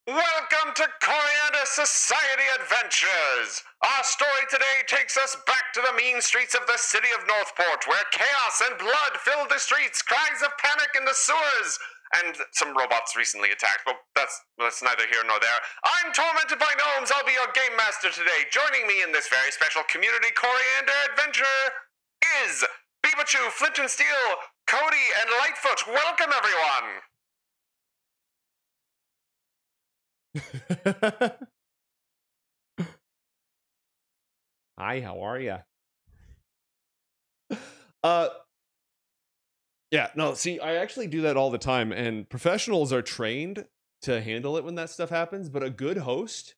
Welcome to Coriander Society Adventures! Our story today takes us back to the mean streets of the city of Northport, where chaos and blood filled the streets, cries of panic in the sewers, and some robots recently attacked, but that's neither here nor there. I'm tormented by gnomes. I'll be your game master today. Joining me in this very special community Coriander adventure is Beebachu, Flint and Steel, Cody, and Lightfoot. Welcome, everyone! Hi, how are ya? Yeah, no, see, I actually do that all the time, and professionals are trained to handle it when that stuff happens, but a good host,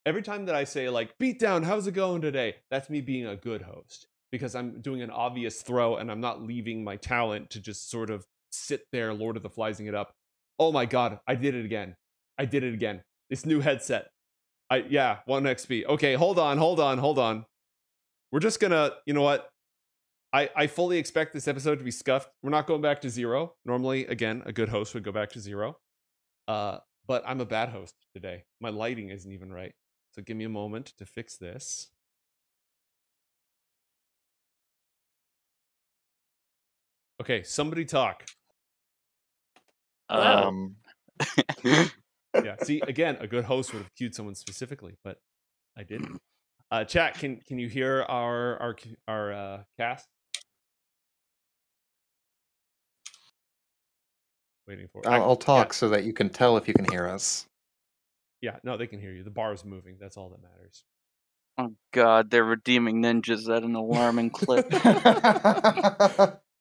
every time that I say, like, beat down, how's it going today? That's me being a good host, because I'm doing an obvious throw, and I'm not leaving my talent to just sort of sit there, Lord of the Fliesing it up. Oh my god, I did it again. This new headset. 1 XP. Okay, hold on. We're just gonna, you know what? I fully expect this episode to be scuffed. We're not going back to 0. Normally, again, a good host would go back to 0. But I'm a bad host today. My lighting isn't even right. So give me a moment to fix this. Okay, somebody talk. Yeah, see, again, a good host would have cued someone specifically, but I didn't. Chat, can you hear our cast? Waiting for. I'll talk so that you can tell if you can hear us. Yeah, no, they can hear you. The bar is moving. That's all that matters. Oh god, they're redeeming ninjas at an alarming clip.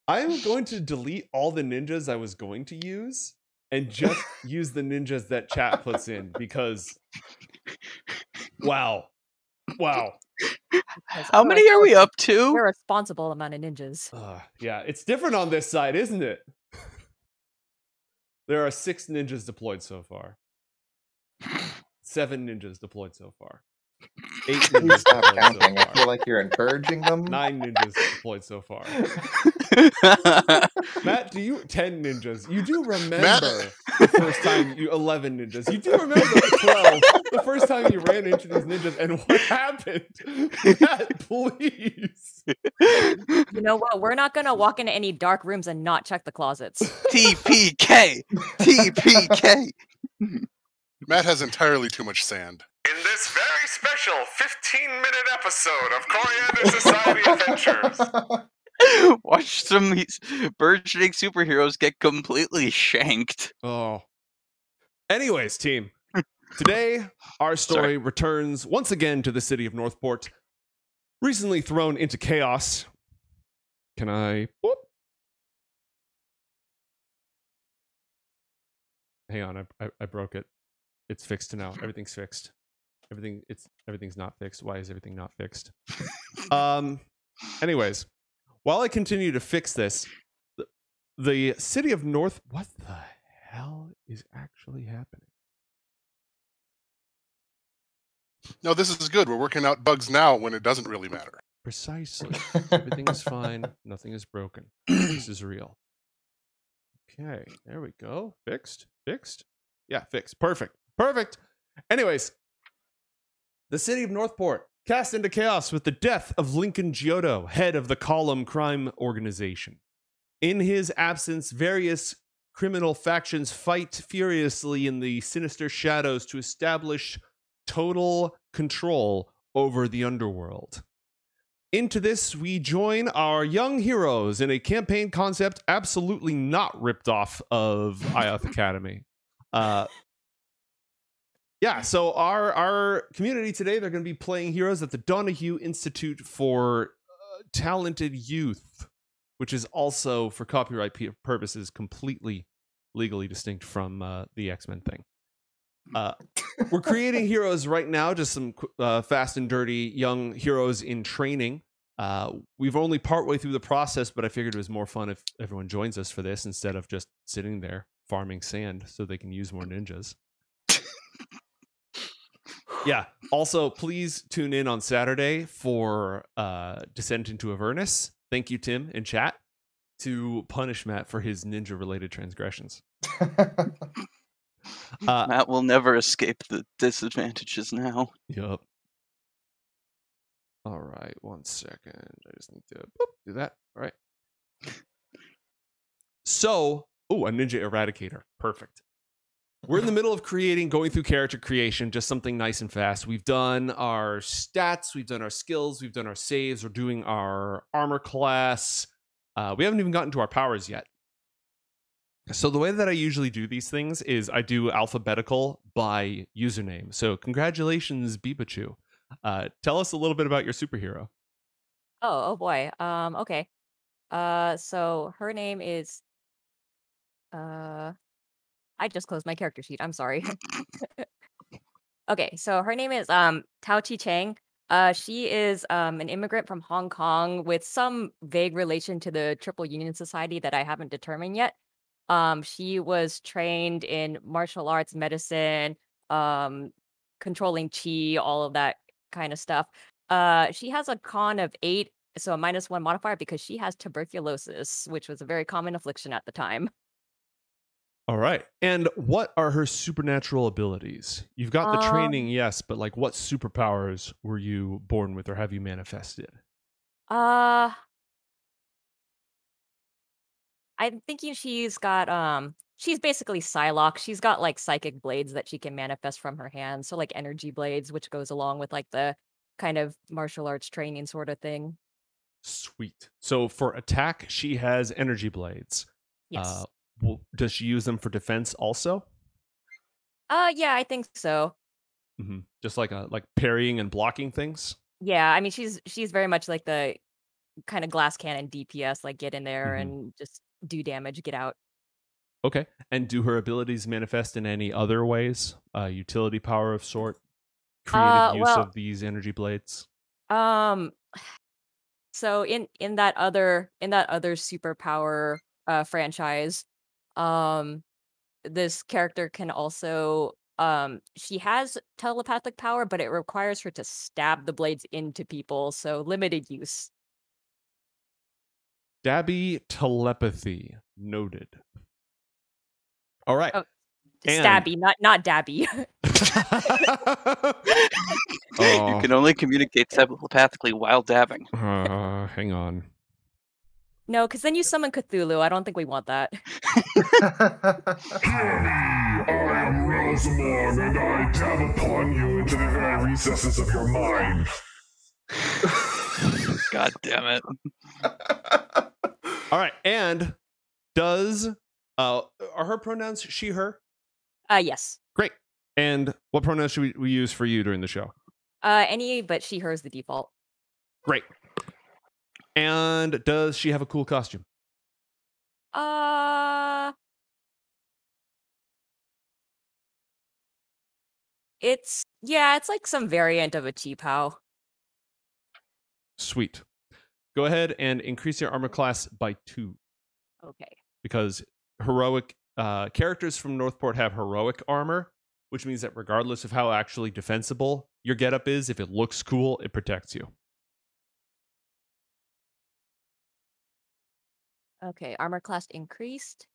I'm going to delete all the ninjas I was going to use and just use the ninjas that chat puts in, because wow. How many are we up to? We're a responsible amount of ninjas. Yeah, it's different on this side, isn't it? There are 6 ninjas deployed so far. 7 ninjas deployed so far. 8 ninjas Stop deployed counting. so I far. feel like you're encouraging them. 9 ninjas deployed so far. Matt, 10 ninjas? You do remember the first time 11 ninjas. You do remember 12, the first time you ran into these ninjas, and what happened? Matt, please. You know what? We're not gonna walk into any dark rooms and not check the closets. TPK! Matt has entirely too much sand. In this very special 15-minute episode of Coriander Society Adventures. Watch some burgeoning superheroes get completely shanked. Oh. Anyways, team. Today, our story returns once again to the city of Northport, recently thrown into chaos. Can I... Whoop. Hang on, I broke it. It's fixed now. Everything's fixed. Everything's not fixed. Why is everything not fixed? Anyways, while I continue to fix this, the city of North... What the hell is actually happening? No, this is good. We're working out bugs now when it doesn't really matter. Precisely. Everything is fine. Nothing is broken. This is real. Okay, there we go. Fixed. Yeah, fixed. Perfect. Anyways, the city of Northport cast into chaos with the death of Lincoln Giotto, head of the Column Crime Organization. In his absence, various criminal factions fight furiously in the sinister shadows to establish total control over the underworld. Into this, we join our young heroes in a campaign concept absolutely not ripped off of IOF Academy. So our community today, they're going to be playing heroes at the Donahue Institute for Talented Youth, which is also, for copyright purposes, completely legally distinct from the X-Men thing. We're creating heroes right now, just some fast and dirty young heroes in training. We've only partway through the process, but I figured it was more fun if everyone joins us for this instead of just sitting there farming sand so they can use more ninjas. Yeah. Also, please tune in on Saturday for Descent into Avernus. Thank you, Tim, in chat, to punish Matt for his ninja-related transgressions. Matt will never escape the disadvantages now. Yup. All right, 1 second. I just need to do that. All right. So, a ninja eradicator. Perfect. We're in the middle of going through character creation, just something nice and fast. We've done our stats, we've done our skills, we've done our saves, we're doing our armor class. We haven't even gotten to our powers yet. So the way that I usually do these things is I do alphabetical by username. So congratulations, Bibachu. Tell us a little bit about your superhero. Oh boy. Okay. So her name is I just closed my character sheet. I'm sorry. Okay, so her name is Tao Chi Chang. She is an immigrant from Hong Kong with some vague relation to the Triple Union Society that I haven't determined yet. She was trained in martial arts, medicine, controlling chi, all of that kind of stuff. She has a con of 8, so a -1 modifier because she has tuberculosis, which was a very common affliction at the time. All right. And what are her supernatural abilities? You've got the training, yes, but like what superpowers were you born with or have you manifested? I'm thinking she's got she's basically Psylocke. She's got like psychic blades that she can manifest from her hands. So like energy blades, which goes along with like the kind of martial arts training sort of thing. Sweet. So for attack, she has energy blades. Yes. Does she use them for defense also? Yeah, I think so. Just like parrying and blocking things? Yeah, I mean she's very much like the kind of glass cannon DPS, like get in there and just do damage, get out. Okay. And do her abilities manifest in any other ways? Utility power of sort? Creative use of these energy blades? So in that other superpower franchise, this character can also she has telepathic power, but it requires her to stab the blades into people, so limited use. Stabby telepathy. Noted. All right. Oh, stabby, not dabby. You can only communicate telepathically while dabbing. Hang on. No, because then you summon Cthulhu. I don't think we want that. Hear me! I am Rosamond, and I dab upon you into the very recesses of your mind. God damn it. All right, and are her pronouns she, her? Yes. Great. And what pronouns should we use for you during the show? Any, but she, her is the default. Great. And does she have a cool costume? It's like some variant of a Chi-Pao. Sweet. Go ahead and increase your armor class by 2. Okay. Because heroic characters from Northport have heroic armor, which means that regardless of how actually defensible your getup is, if it looks cool, it protects you. Okay, armor class increased.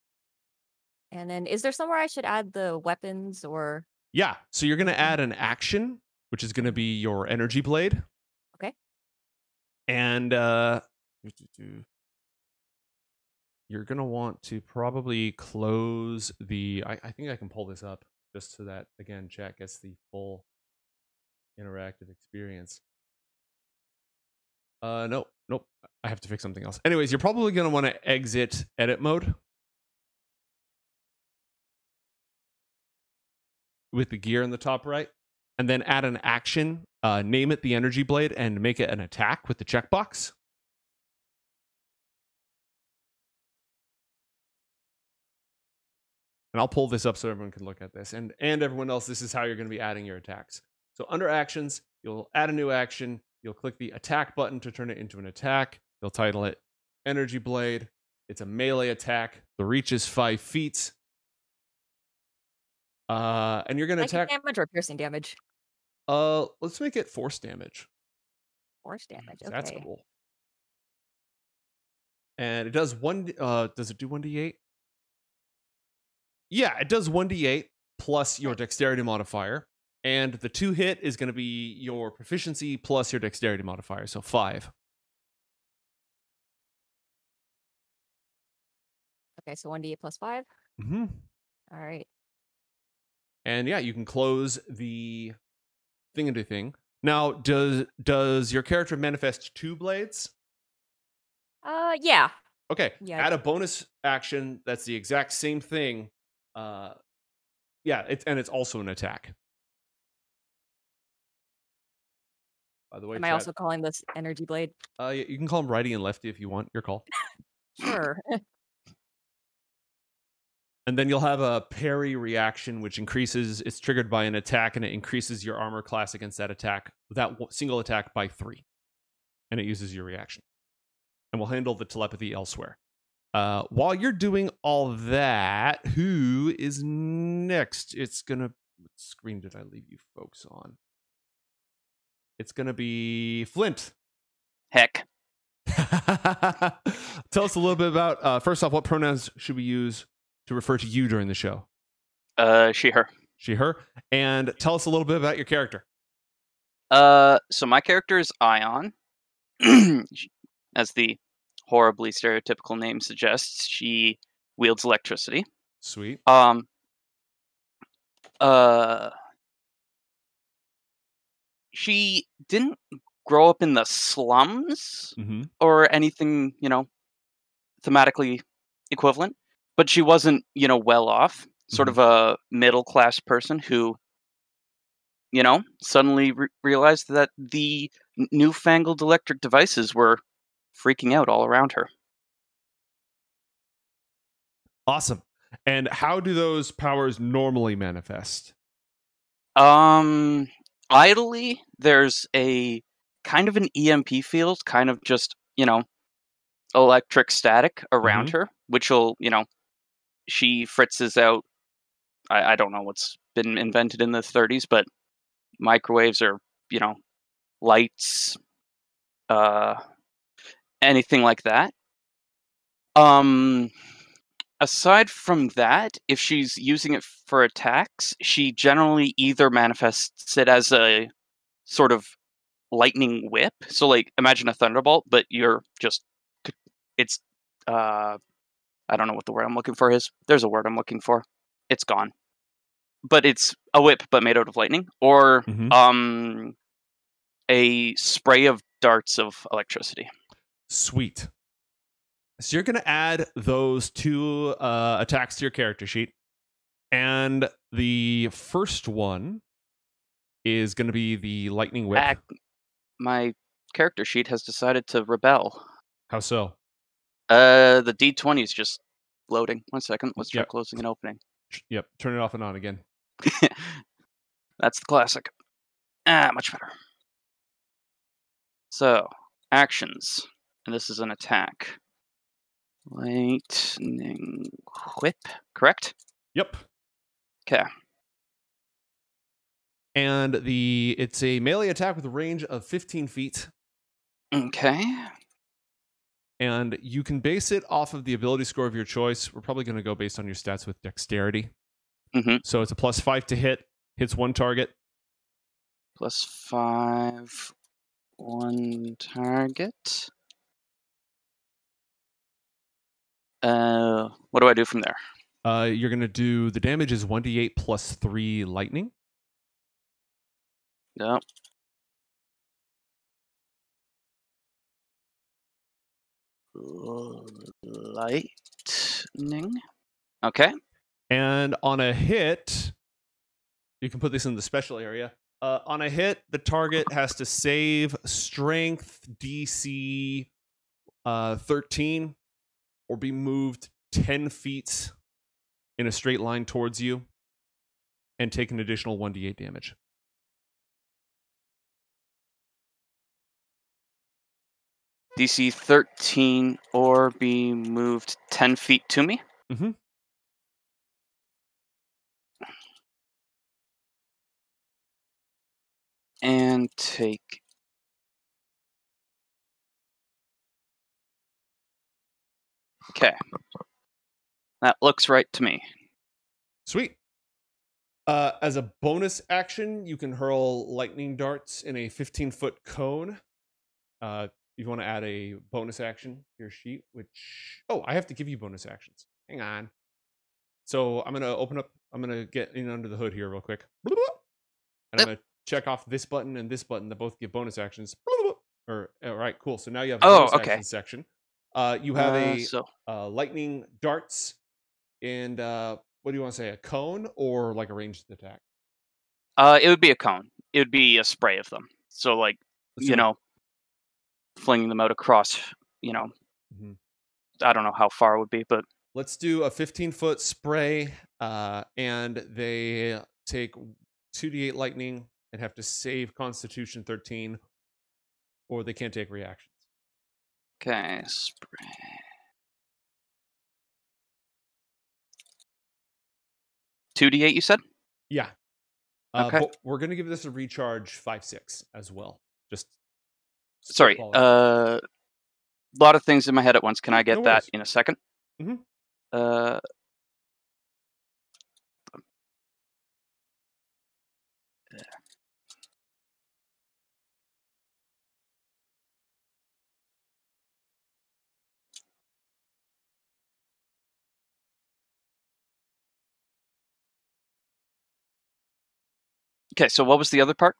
And then is there somewhere I should add the weapons or? Yeah, so you're going to add an action, which is going to be your energy blade. Okay. And you're going to want to probably close the... I think I can pull this up just so that, again, chat gets the full interactive experience. Nope. I have to fix something else. Anyways, you're probably going to want to exit edit mode with the gear in the top right, and then add an action, name it the energy blade, and make it an attack with the checkbox. And I'll pull this up so everyone can look at this. And everyone else, this is how you're going to be adding your attacks. So under actions, you'll add a new action. You'll click the attack button to turn it into an attack. You'll title it Energy Blade. It's a melee attack. The reach is 5 feet. And you're going to attack... damage or piercing damage? Let's make it force damage. Force damage, okay. That's cool. And it does does it do 1d8? Yeah, it does 1d8. plus your dexterity modifier. And the 2 hit is going to be your proficiency plus your dexterity modifier, so 5. Okay, so 1d8 plus 5. Mm-hmm. All right. And yeah, you can close the thing. Now, does your character manifest 2 blades? Yeah. Okay. Yeah. Add a bonus action that's the exact same thing. Yeah, it's also an attack. By the way, Am I also calling this energy blade? You can call them righty and lefty if you want. Your call. Sure. And then you'll have a parry reaction, which increases. It's triggered by an attack, and it increases your armor class against that attack, single attack, by 3, and it uses your reaction. And we'll handle the telepathy elsewhere. While you're doing all that, who is next? What screen did I leave you folks on? It's gonna be Flint. Heck. Tell us a little bit about, first off, what pronouns should we use to refer to you during the show? She, her. She, her. And tell us a little bit about your character. So my character is Ion. As the horribly stereotypical name suggests, she wields electricity. Sweet. She didn't grow up in the slums or anything, thematically equivalent, but she wasn't, well off. Sort of a middle class person who, suddenly realized that the newfangled electric devices were freaking out all around her. Awesome. And how do those powers normally manifest? Idly, there's a kind of an EMP field, kind of just, electric static around her, which will, she fritzes out. I don't know what's been invented in the 30s, but microwaves or, lights, anything like that. Aside from that, if she's using it for attacks, she generally either manifests it as a sort of lightning whip. So, like, imagine a thunderbolt, but it's, I don't know what the word I'm looking for is. There's a word I'm looking for. It's gone. But it's a whip, but made out of lightning. Or, a spray of darts of electricity. Sweet. So you're going to add those 2 attacks to your character sheet. And the first one is going to be the lightning whip. My character sheet has decided to rebel. How so? The D20 is just loading. 1 second. Let's try closing and opening. Yep. Turn it off and on again. That's the classic. Much better. So, actions. And this is an attack. Lightning whip, correct? Yep. Okay. And it's a melee attack with a range of 15 feet. Okay. And you can base it off of the ability score of your choice. We're probably going to go based on your stats with dexterity. So it's a +5 to hit. Hits 1 target. +5, 1 target. What do I do from there? You're going to do, the damage is 1d8 plus 3 lightning. Yep. Lightning. Okay. And on a hit, you can put this in the special area. On a hit, the target has to save strength DC 13 or be moved 10 feet in a straight line towards you and take an additional 1d8 damage. DC 13 or be moved 10 feet to me? And take... Okay. That looks right to me. Sweet. As a bonus action, you can hurl lightning darts in a 15-foot cone. You want to add a bonus action to your sheet, which... Oh, I have to give you bonus actions. Hang on. So I'm going to open up... I'm going to get in under the hood here real quick. And I'm going to check off this button and this button that both give bonus actions. All right, cool. So now you have a bonus action section. You have a lightning darts and what do you want to say? A cone or like a ranged attack? It would be a cone. It would be a spray of them. So like, flinging them out across, I don't know how far it would be, but let's do a 15-foot spray, and they take 2d8 lightning and have to save Constitution 13, or they can't take reactions. Okay, spray. $2d8, you said? Yeah. Okay. But we're gonna give this a recharge 5/6 as well. Just sorry. A lot of things in my head at once. Can I get that in a second? Mm-hmm. Okay, so what was the other part?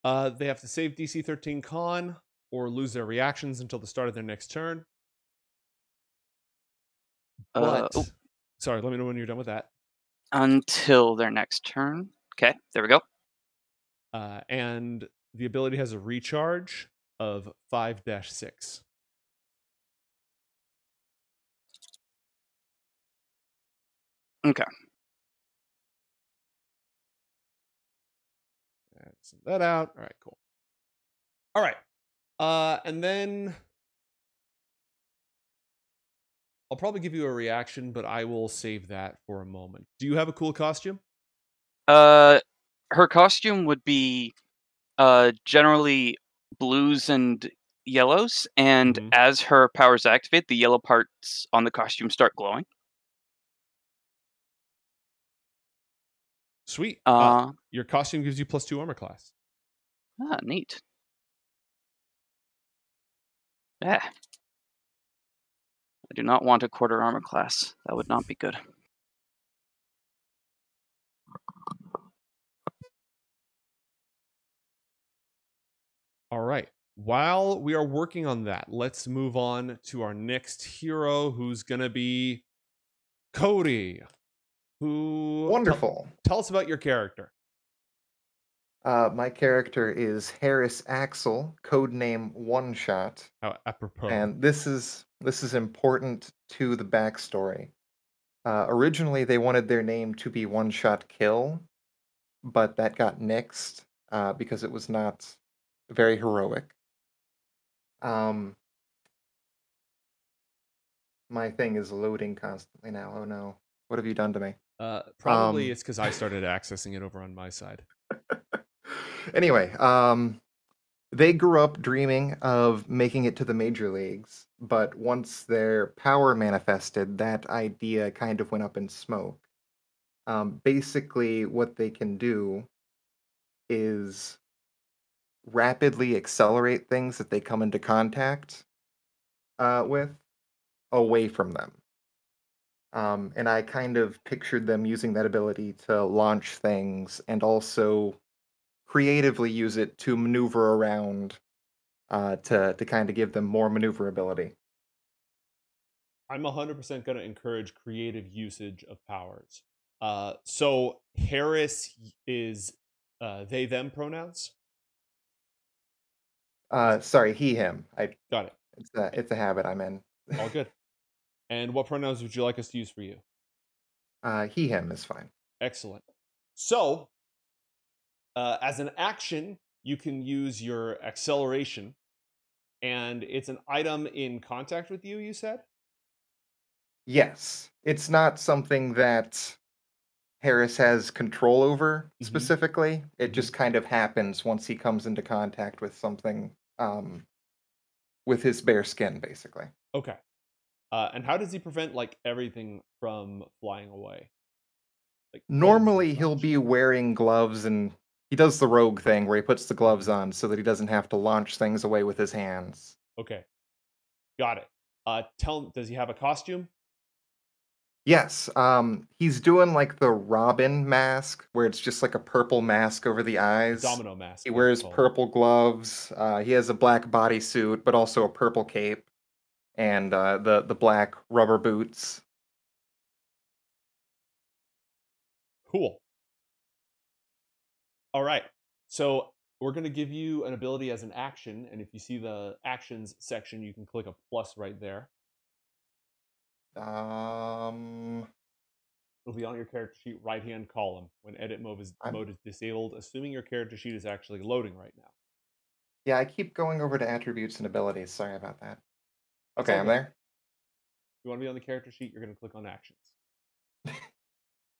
They have to save DC 13 con or lose their reactions until the start of their next turn. But, sorry, let me know when you're done with that. Until their next turn. Okay, there we go. And the ability has a recharge of 5-6. Okay. Send that out. All right, cool. All right. And then I'll probably give you a reaction, but I will save that for a moment. Do you have a cool costume? Her costume would be generally blues and yellows, and as her powers activate, the yellow parts on the costume start glowing. Sweet. Your costume gives you +2 armor class. Ah, neat. Yeah. I do not want a quarter armor class. That would not be good. All right. While we are working on that, let's move on to our next hero, who's going to be Cody. Wonderful. Tell us about your character. My character is Harris Axel, codename One Shot. How apropos. And this is important to the backstory. Originally, they wanted their name to be One Shot Kill, but that got nixed because it was not very heroic. My thing is loading constantly now. Oh no. What have you done to me? Probably it's because I started accessing it over on my side. Anyway, they grew up dreaming of making it to the major leagues, but once their power manifested, that idea kind of went up in smoke. Basically, what they can do is rapidly accelerate things that they come into contact with away from them. And I kind of pictured them using that ability to launch things and also creatively use it to maneuver around to kind of give them more maneuverability. I'm 100% going to encourage creative usage of powers. So Harris is they, them pronouns? Sorry, he, him. I got it. It's a habit I'm in. All good. And what pronouns would you like us to use for you? He, him is fine. Excellent. So, as an action, you can use your acceleration, and it's an item in contact with you, you said? Yes. It's not something that Harris has control over specifically. It just kind of happens once he comes into contact with something with his bare skin, basically. Okay. And how does he prevent like everything from flying away? Like gloves and Normally, he'll such. be wearing gloves, and he does the rogue thing where he puts the gloves on so that he doesn't have to launch things away with his hands. Okay, got it. Does he have a costume? Yes, he's doing like the Robin mask, where it's just like a purple mask over the eyes. Domino mask. He yeah, wears called. purple gloves. He has a black bodysuit, but also a purple cape, and the black rubber boots. Cool. All right. So we're going to give you an ability as an action, and if you see the actions section, you can click a plus right there. It'll be on your character sheet right-hand column when edit mode is disabled, assuming your character sheet is actually loading right now. Yeah, I keep going over to attributes and abilities. Sorry about that. Okay, all I'm good. there. If you want to be on the character sheet, you're going to click on actions.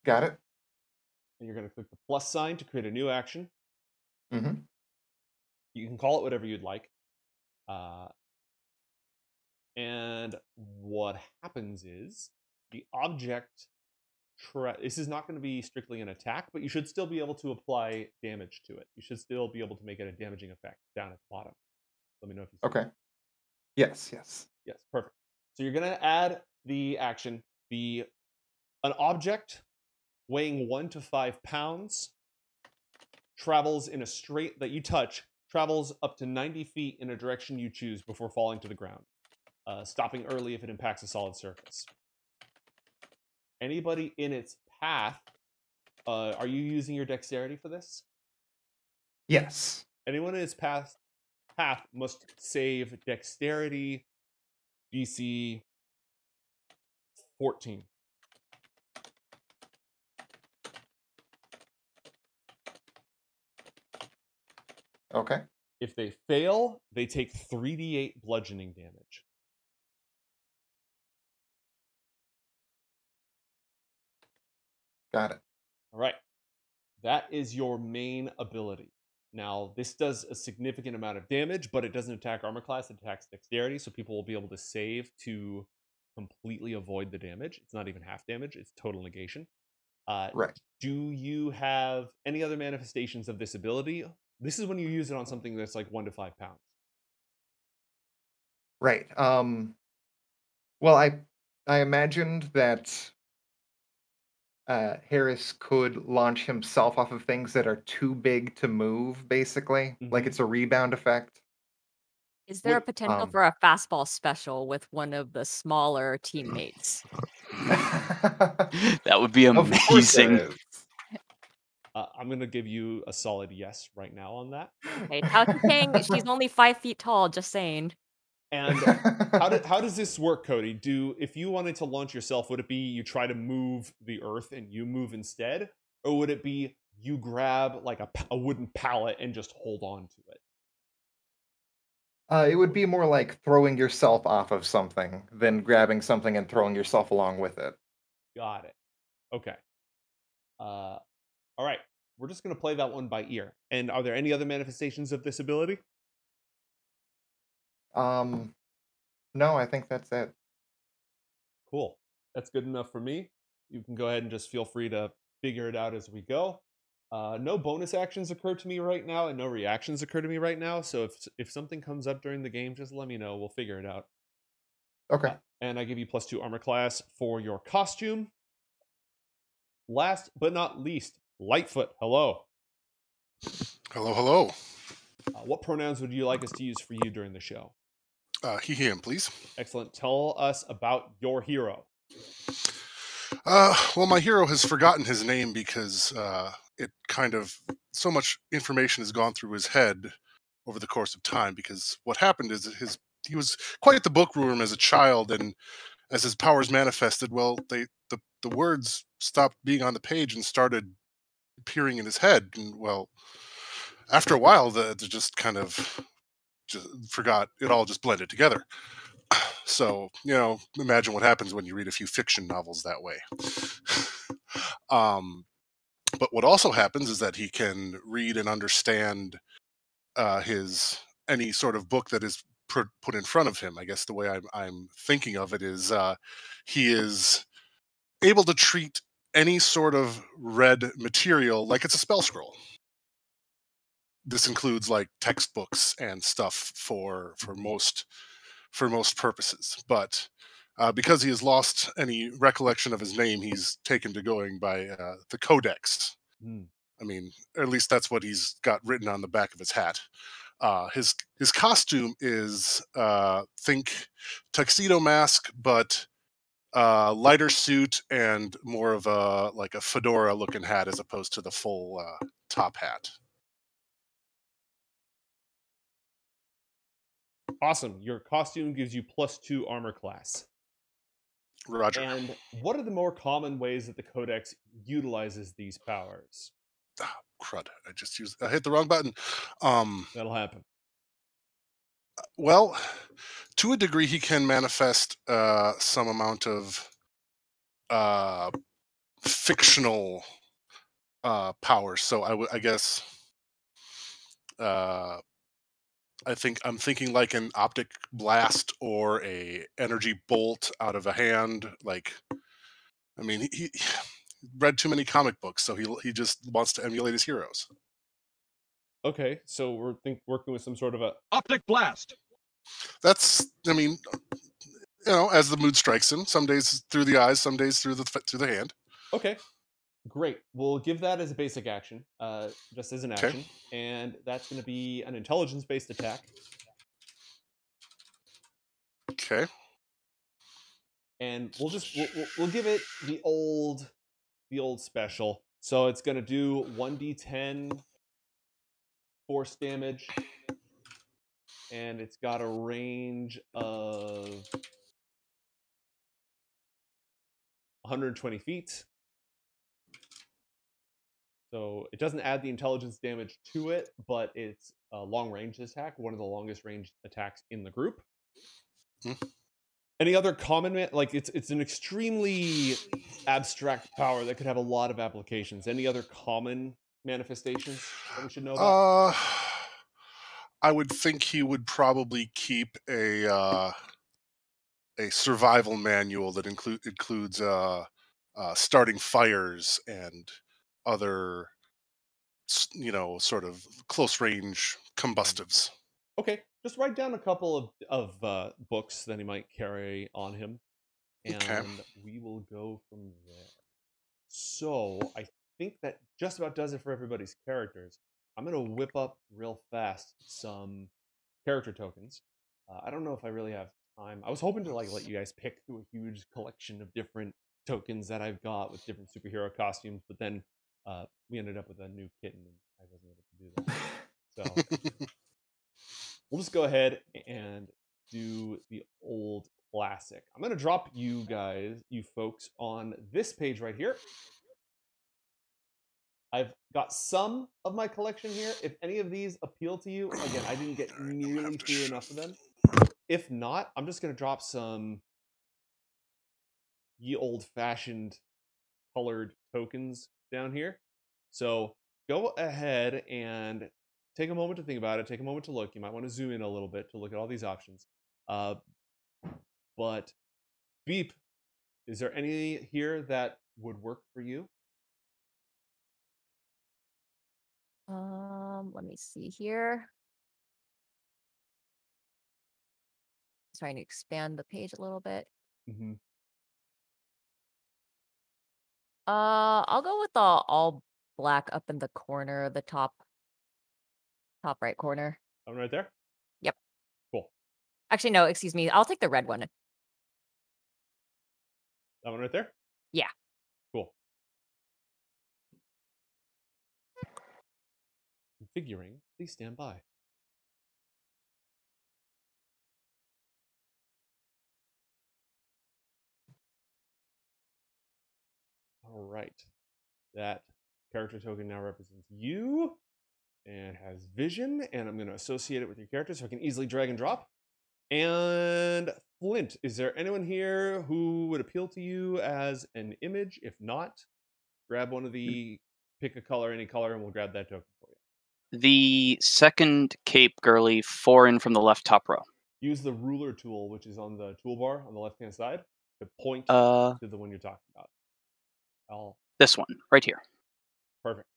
Got it. And you're going to click the plus sign to create a new action. Mm-hmm. You can call it whatever you'd like. And what happens is the object... this is not going to be strictly an attack, but you should still be able to apply damage to it. You should still be able to make it a damaging effect down at the bottom. Let me know if you see Okay. Yes, yes. Yes, perfect. So you're going to add the action, an object weighing 1 to 5 pounds travels in a straight that you touch, travels up to 90 feet in a direction you choose before falling to the ground, stopping early if it impacts a solid surface. Anybody in its path, are you using your dexterity for this? Yes. Anyone in its path must save dexterity DC 14. Okay. If they fail, they take 3d8 bludgeoning damage. Got it. All right. That is your main ability. Now, this does a significant amount of damage, but it doesn't attack armor class, it attacks dexterity, so people will be able to save to completely avoid the damage. It's not even half damage, it's total negation. Right. Do you have any other manifestations of this ability? This is when you use it on something that's like 1 to 5 pounds. Right. Well, I imagined that Harris could launch himself off of things that are too big to move, basically. Like Mhm. it's a rebound effect. Is there a Would- potential for a fastball special with one of the smaller teammates? That would be Of course there amazing. is. I'm going to give you a solid yes right now on that. Okay, Tao Tang, she's only 5 feet tall, just saying. And how does this work, Cody? If you wanted to launch yourself, would it be you try to move the earth and you move instead? Or would it be you grab like a wooden pallet and just hold on to it? It would be more like throwing yourself off of something than grabbing something and throwing yourself along with it. Got it. Okay. All right. We're just going to play that one by ear. And are there any other manifestations of this ability? No, I think that's it. Cool. That's good enough for me. You can go ahead and just feel free to figure it out as we go. No bonus actions occur to me right now, and no reactions occur to me right now. So if something comes up during the game, just let me know. We'll figure it out. Okay. And I give you +2 armor class for your costume. Last but not least, Lightfoot. Hello. Hello, hello. What pronouns would you like us to use for you during the show? He, him, please. Excellent. Tell us about your hero. Well, my hero has forgotten his name because it kind of so much information has gone through his head over the course of time. Because what happened is he was quite the bookworm as a child, and as his powers manifested, well, the words stopped being on the page and started appearing in his head. And well, after a while, they just kind of just forgot. It all just blended together. So, imagine what happens when you read a few fiction novels that way. But what also happens is that he can read and understand any sort of book that is put in front of him. I guess the way I'm thinking of it is he is able to treat any sort of red material, like it's a spell scroll. This includes like textbooks and stuff for most purposes, but because he has lost any recollection of his name, he's taken to going by the Codex. Mm. I mean, at least that's what he's got written on the back of his hat. His costume is think tuxedo mask, but lighter suit and more of a like a fedora looking hat as opposed to the full top hat. Awesome. Your costume gives you +2 armor class. Roger. And what are the more common ways that the Codex utilizes these powers? Ah, crud! I hit the wrong button. That'll happen. Well, to a degree, he can manifest some amount of fictional powers. So I guess I'm thinking like an optic blast or a energy bolt out of a hand. Like, I mean, he read too many comic books, so he just wants to emulate his heroes. Okay, so we're working with some sort of a Optic blast. That's, I mean, as the mood strikes him. Some days through the eyes, some days through the hand. Okay, great. We'll give that as a basic action, just as an action, and that's going to be an intelligence-based attack. Okay. And we'll give it the old special. So it's going to do 1d10 force damage, and it's got a range of 120 feet. So it doesn't add the intelligence damage to it, but it's a long-range attack, one of the longest range attacks in the group. Any other common, like it's an extremely abstract power that could have a lot of applications. Any other common manifestations that we should know about? I would think he would probably keep a survival manual that includes starting fires and other, sort of close range combustives. Okay, just write down a couple of books that he might carry on him, and we will go from there. So I think that just about does it for everybody's characters. I'm going to whip up real fast some character tokens. I don't know if I really have time. I was hoping to let you guys pick through a huge collection of different tokens that I've got with different superhero costumes, but then we ended up with a new kitten, and I wasn't able to do that. So we'll just go ahead and do the old classic. I'm going to drop you folks, on this page right here. I've got some of my collection here. If any of these appeal to you, again, I didn't get nearly through enough of them. If not, I'm just going to drop some ye old-fashioned colored tokens down here. So go ahead and take a moment to think about it. Take a moment to look. You might want to zoom in a little bit to look at all these options. But Beep, is there any here that would work for you? Let me see here. Trying to expand the page a little bit. Mm-hmm. I'll go with the all black up in the corner, the top right corner. That one right there? Yep. Cool. Actually, no, excuse me. I'll take the red one. That one right there? Yeah. Cool. Configuring. Please stand by. All right. That character token now represents you and has vision, and I'm going to associate it with your character so I can easily drag and drop. And Flint, is there anyone here who would appeal to you as an image? If not, grab one of the, pick a color, any color, and we'll grab that token for you. The second cape girly, 4 in from the left top row. Use the ruler tool, which is on the toolbar on the left-hand side, to point to the one you're talking about. This one, right here. Perfect.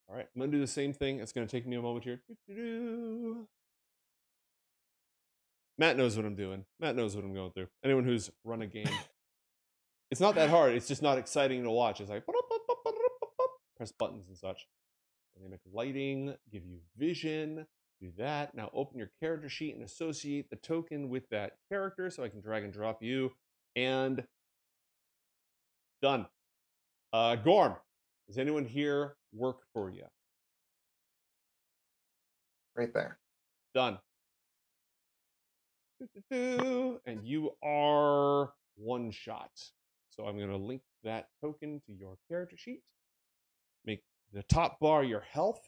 All right, I'm gonna do the same thing. It's gonna take me a moment here. Matt knows what I'm doing. Matt knows what I'm going through. Anyone who's run a game, it's not that hard. It's just not exciting to watch. It's like press buttons and such. Dynamic lighting, give you vision. Do that. Now open your character sheet and associate the token with that character, so I can drag and drop you. And done. Gorm, does anyone here work for you? Right there. Done. And you are one shot. So I'm going to link that token to your character sheet. Make the top bar your health.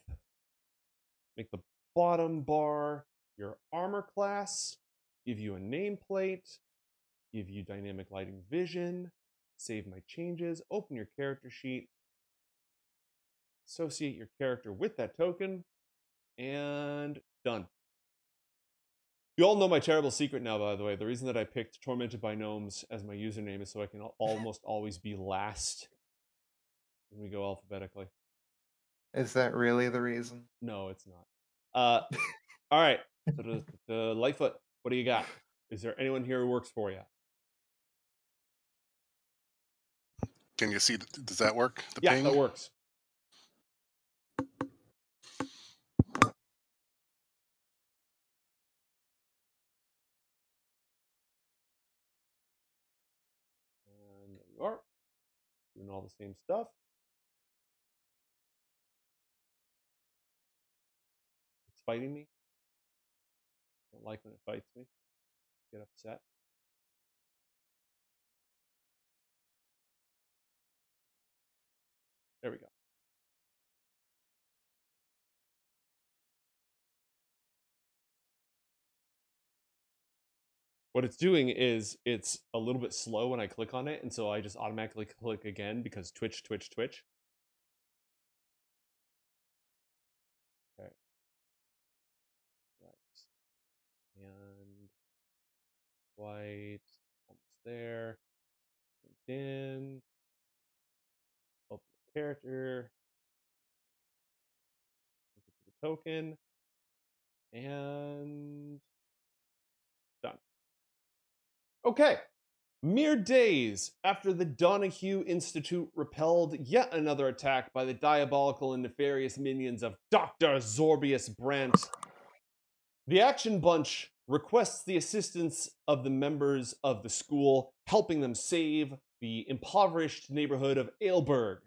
Make the bottom bar your armor class. Give you a nameplate. Give you dynamic lighting vision. Save my changes. Open your character sheet. Associate your character with that token. And done. You all know my terrible secret now, by the way. The reason that I picked Tormented by Gnomes as my username is so I can almost always be last when we go alphabetically. Is that really the reason? No, it's not. All right. So the Lightfoot, what do you got? Is there anyone here who works for you? Can you see? Does that work? The Yeah, ping? that works. And there you are. Doing all the same stuff. It's fighting me. Don't like when it fights me. Get upset. There we go. What it's doing is it's a little bit slow when I click on it, and so I just automatically click again because Twitch. Okay. Right. And white, almost there. LinkedIn. Open the character. Look at the token. And done. Okay. Mere days after the Donahue Institute repelled yet another attack by the diabolical and nefarious minions of Dr. Zorbius Brandt, the Action Bunch requests the assistance of the members of the school, helping them save the impoverished neighborhood of Aleburg.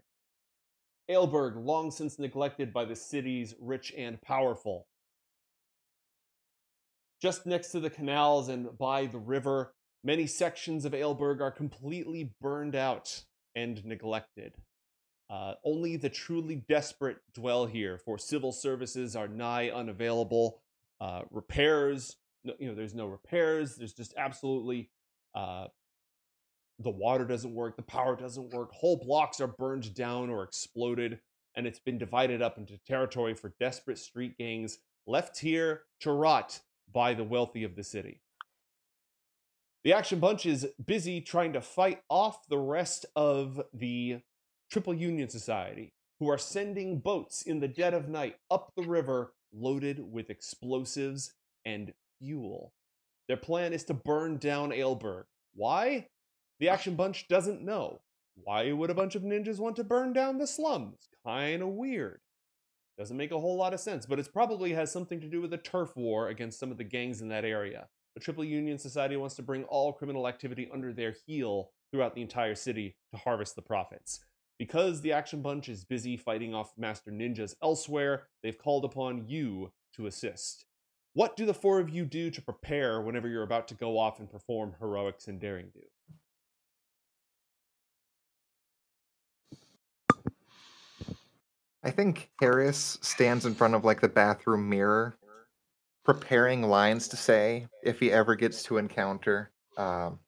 Aleburg, long since neglected by the city's rich and powerful. Just next to the canals and by the river, many sections of Aleburg are completely burned out and neglected. Only the truly desperate dwell here, for civil services are nigh unavailable. Repairs, there's no repairs. There's just absolutely, the water doesn't work, the power doesn't work. Whole blocks are burned down or exploded, and it's been divided up into territory for desperate street gangs left here to rot by the wealthy of the city. The Action Bunch is busy trying to fight off the rest of the Triple Union Society, who are sending boats in the dead of night up the river loaded with explosives and fuel. Their plan is to burn down Aleburg. Why? The Action Bunch doesn't know. Why would a bunch of ninjas want to burn down the slums? Kind of weird. Doesn't make a whole lot of sense, but it probably has something to do with a turf war against some of the gangs in that area. The Triple Union Society wants to bring all criminal activity under their heel throughout the entire city to harvest the profits. Because the Action Bunch is busy fighting off master ninjas elsewhere, they've called upon you to assist. What do the four of you do to prepare whenever you're about to go off and perform heroics and daring do? I think Harris stands in front of like the bathroom mirror, preparing lines to say if he ever gets to encounter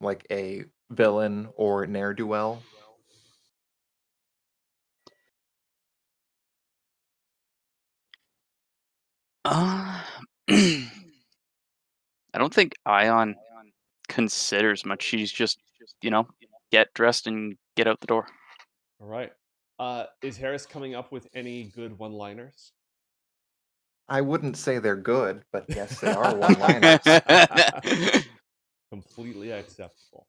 like a villain or ne'er-do-well. I don't think Ion considers much. She's just, get dressed and get out the door. All right. Is Harris coming up with any good one-liners? I wouldn't say they're good, but yes, they are one-liners. Completely acceptable.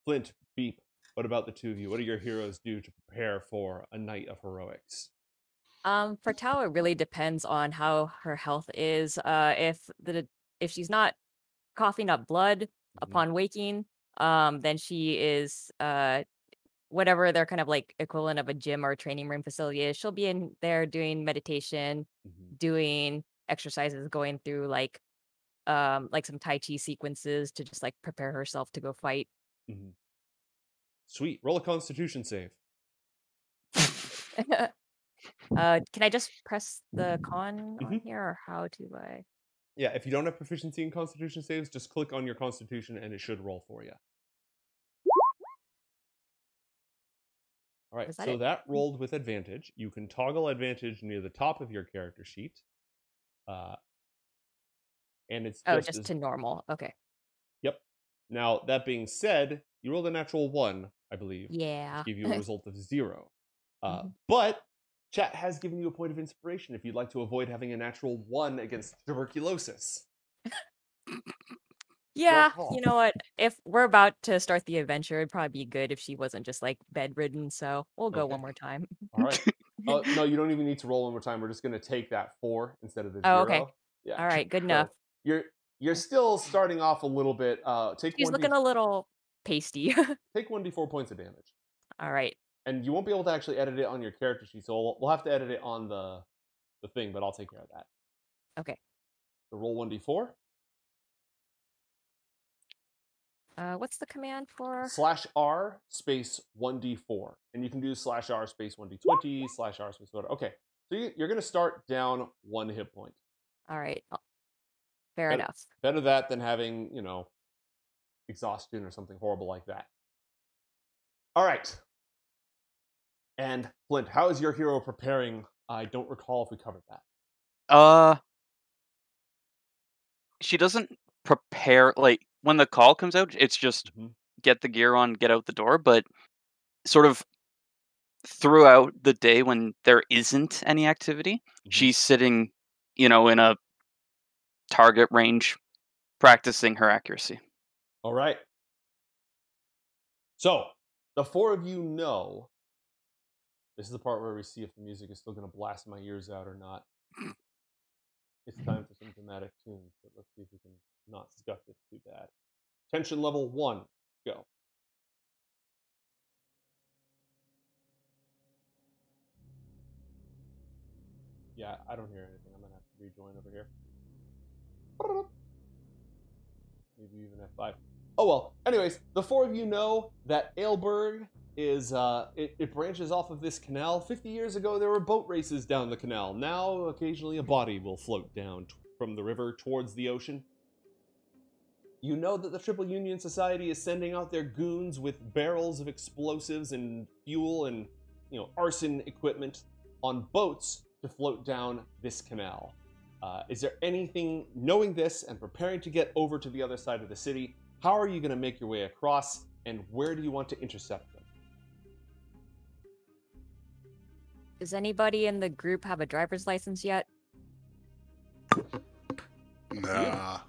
Flint, Beep, what about the two of you? What do your heroes do to prepare for a night of heroics? For Tao, it really depends on how her health is. If she's not coughing up blood upon waking, then she is whatever their kind of like equivalent of a gym or training room facility is. She'll be in there doing meditation, doing exercises, going through like some Tai Chi sequences to just like prepare herself to go fight. Sweet. Roll a Constitution save. Can I just press the con on here, or how do I? Yeah, if you don't have proficiency in Constitution saves, just click on your Constitution and it should roll for you. All right, so that rolled with advantage. You can toggle advantage near the top of your character sheet. And it's just to normal. Okay. Yep. Now, that being said, you rolled a natural 1, I believe. Yeah. Which gave you a result of 0. But chat has given you a point of inspiration if you'd like to avoid having a natural 1 against tuberculosis. Yeah, you know what? If we're about to start the adventure, it'd probably be good if she wasn't just like bedridden. So we'll go one more time. All right. No, you don't even need to roll one more time. We're just going to take that 4 instead of the 0. Oh, okay. Yeah. All right. Good enough. You're still starting off a little bit. She's looking a little pasty. Take 1d4 points of damage. All right. And you won't be able to actually edit it on your character sheet, so we'll have to edit it on the thing, but I'll take care of that. Okay. So roll 1d4. What's the command for? /R space 1d4. And you can do /R space 1d20, /R space whatever. Okay. So you're going to start down 1 hit point. All right. Fair enough. Better that than having, exhaustion or something horrible like that. All right. And Flint, how is your hero preparing? I don't recall if we covered that. She doesn't prepare, like, when the call comes out, it's just get the gear on, get out the door, but sort of throughout the day when there isn't any activity, she's sitting, in a target range, practicing her accuracy. All right. So, the 4 of you know, this is the part where we see if the music is still going to blast my ears out or not. It's time for some dramatic tunes, but let's see if we can not scuff this too bad. Tension level 1, go. Yeah, I don't hear anything. I'm going to have to rejoin over here. Maybe even F5. Oh well, anyways, the 4 of you know that Aleburg is, it branches off of this canal. 50 years ago, there were boat races down the canal. Now, occasionally a body will float down from the river towards the ocean. You know that the Triple Union Society is sending out their goons with barrels of explosives and fuel and, arson equipment on boats to float down this canal. Is there anything, knowing this and preparing to get over to the other side of the city, how are you going to make your way across, and where do you want to intercept them? Does anybody in the group have a driver's license yet? Nah.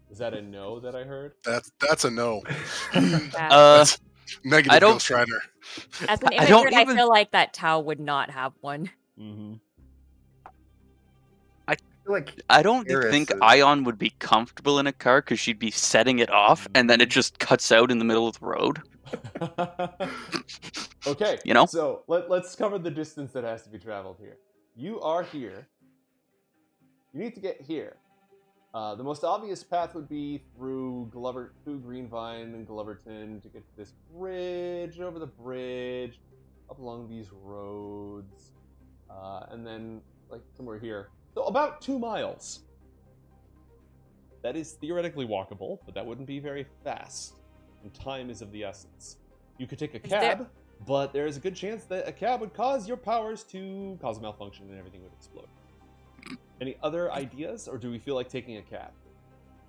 Is that a no that I heard? That's a no. That's negative Ghost Rider. As an immigrant, I feel like that Tao would not have one. I don't think Ion would be comfortable in a car because she'd be setting it off and then it just cuts out in the middle of the road. Okay, so let's cover the distance that has to be traveled here. You are here. You need to get here. The most obvious path would be through Greenvine and Gloverton to get to this bridge, over the bridge, up along these roads, and then like somewhere here. So about 2 miles. That is theoretically walkable, but that wouldn't be very fast. And time is of the essence. You could take a cab, but there is a good chance that a cab would cause your powers to cause a malfunction and everything would explode. Any other ideas, or do we feel like taking a cab?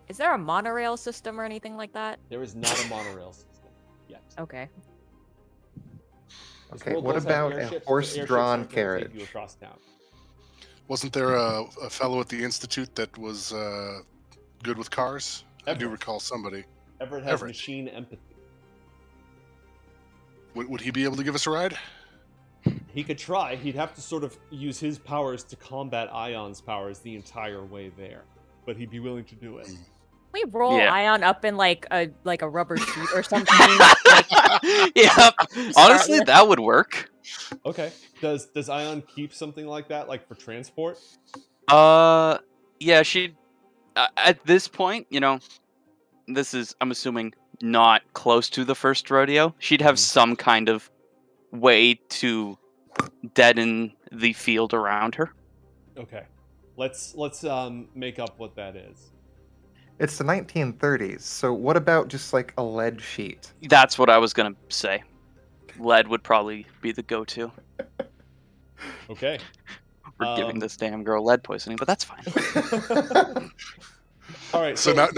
Is there a monorail system or anything like that? There is not a monorail system yet. Okay. This Okay, world what does have about a airships, but horse-drawn airships aren't gonna take you carriage? across town. Wasn't there a fellow at the institute that was good with cars? I do Everett. recall somebody. Everett has Everett. machine empathy. Would he be able to give us a ride? He could try. He'd have to sort of use his powers to combat Ion's powers the entire way there, but he'd be willing to do it. We roll Yeah. Ion up in like a rubber sheet or something. Yep. Honestly, that would work. Okay. Does Ion keep something like that, like for transport? Yeah, she. At this point, this is, I'm assuming, not close to the first rodeo. She'd have some kind of way to deaden the field around her. Okay. Let's make up what that is. It's the 1930s, so what about just like a lead sheet? That's what I was gonna say. Lead would probably be the go-to. Okay. We're giving this damn girl lead poisoning, but that's fine. All right. So now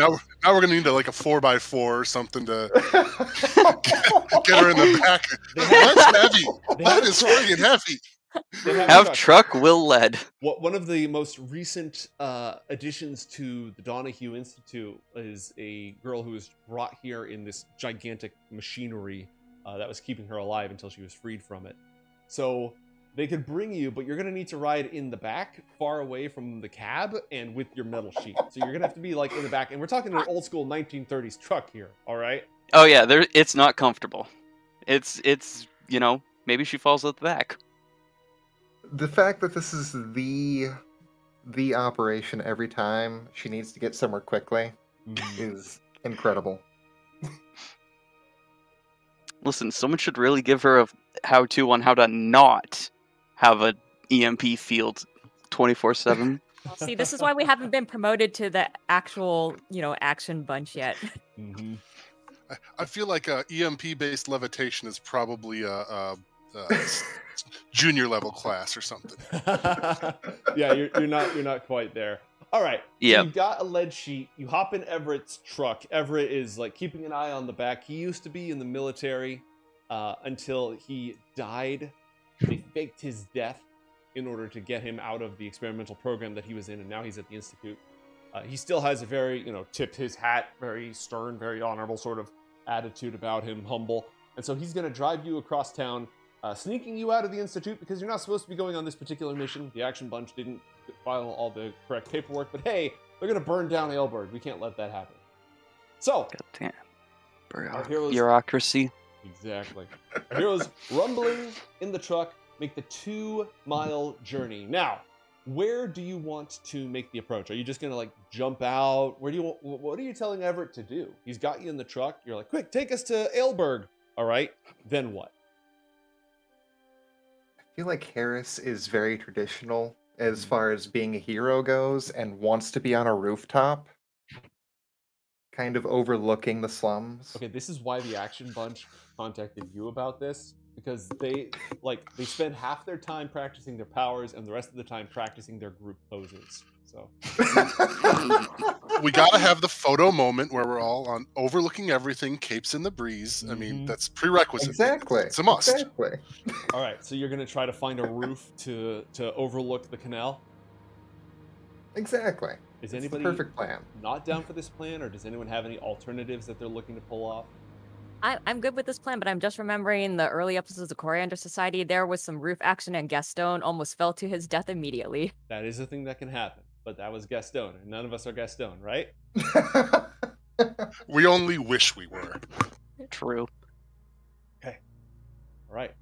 we're gonna need a 4x4 or something to get her in the back. That's heavy. That is freaking heavy. they Have truck will lead. One of the most recent additions to the Donahue Institute is a girl who was brought here in this gigantic machinery that was keeping her alive until she was freed from it. So they could bring you, but you're going to need to ride in the back, far away from the cab, and with your metal sheet. So you're going to have to be in the back. And we're talking an old school 1930s truck here, all right? Oh yeah, it's not comfortable. It's maybe she falls at the back. The fact that this is the operation every time she needs to get somewhere quickly is incredible. Listen, someone should really give her a how-to on how to not have an EMP field 24/7. See, this is why we haven't been promoted to the actual, action bunch yet. Mm-hmm. I feel like EMP-based levitation is probably a junior level class or something. Yeah, you're not quite there. All right. Yeah. So you've got a lead sheet. You hop in Everett's truck. Everett is keeping an eye on the back. He used to be in the military until he died. They faked his death in order to get him out of the experimental program that he was in, and now he's at the institute. He still has a very, tipped his hat, very stern, very honorable sort of attitude about him, humble. And so he's going to drive you across town, sneaking you out of the institute because you're not supposed to be going on this particular mission. The Action Bunch didn't file all the correct paperwork, but hey, they're going to burn down Aleburg. We can't let that happen. So, Goddamn. our heroes... Bureaucracy. Exactly. Our heroes rumbling in the truck make the 2-mile journey. Now, where do you want to make the approach? Are you just gonna jump out? What are you telling Everett to do? He's got you in the truck. You're like, quick, take us to Aleburg. All right. Then what? I feel like Harris is very traditional as far as being a hero goes and wants to be on a rooftop, kind of overlooking the slums. Okay, this is why the Action Bunch contacted you about this, because they spend half their time practicing their powers and the rest of the time practicing their group poses. So We gotta have the photo moment where we're all on overlooking everything, capes in the breeze. I mean, that's prerequisite. Exactly. It's a must. Exactly. all right, so you're gonna try to find a roof to overlook the canal. Exactly. Is It's the anybody perfect plan. not down for this plan, or does anyone have any alternatives that they're looking to pull off? I'm good with this plan, but I'm just remembering the early episodes of Coriander Society. There was some roof action, and Gastone almost fell to his death immediately. That is a thing that can happen, but that was Gastone, and none of us are Gastone, right? We only wish we were. True. All right.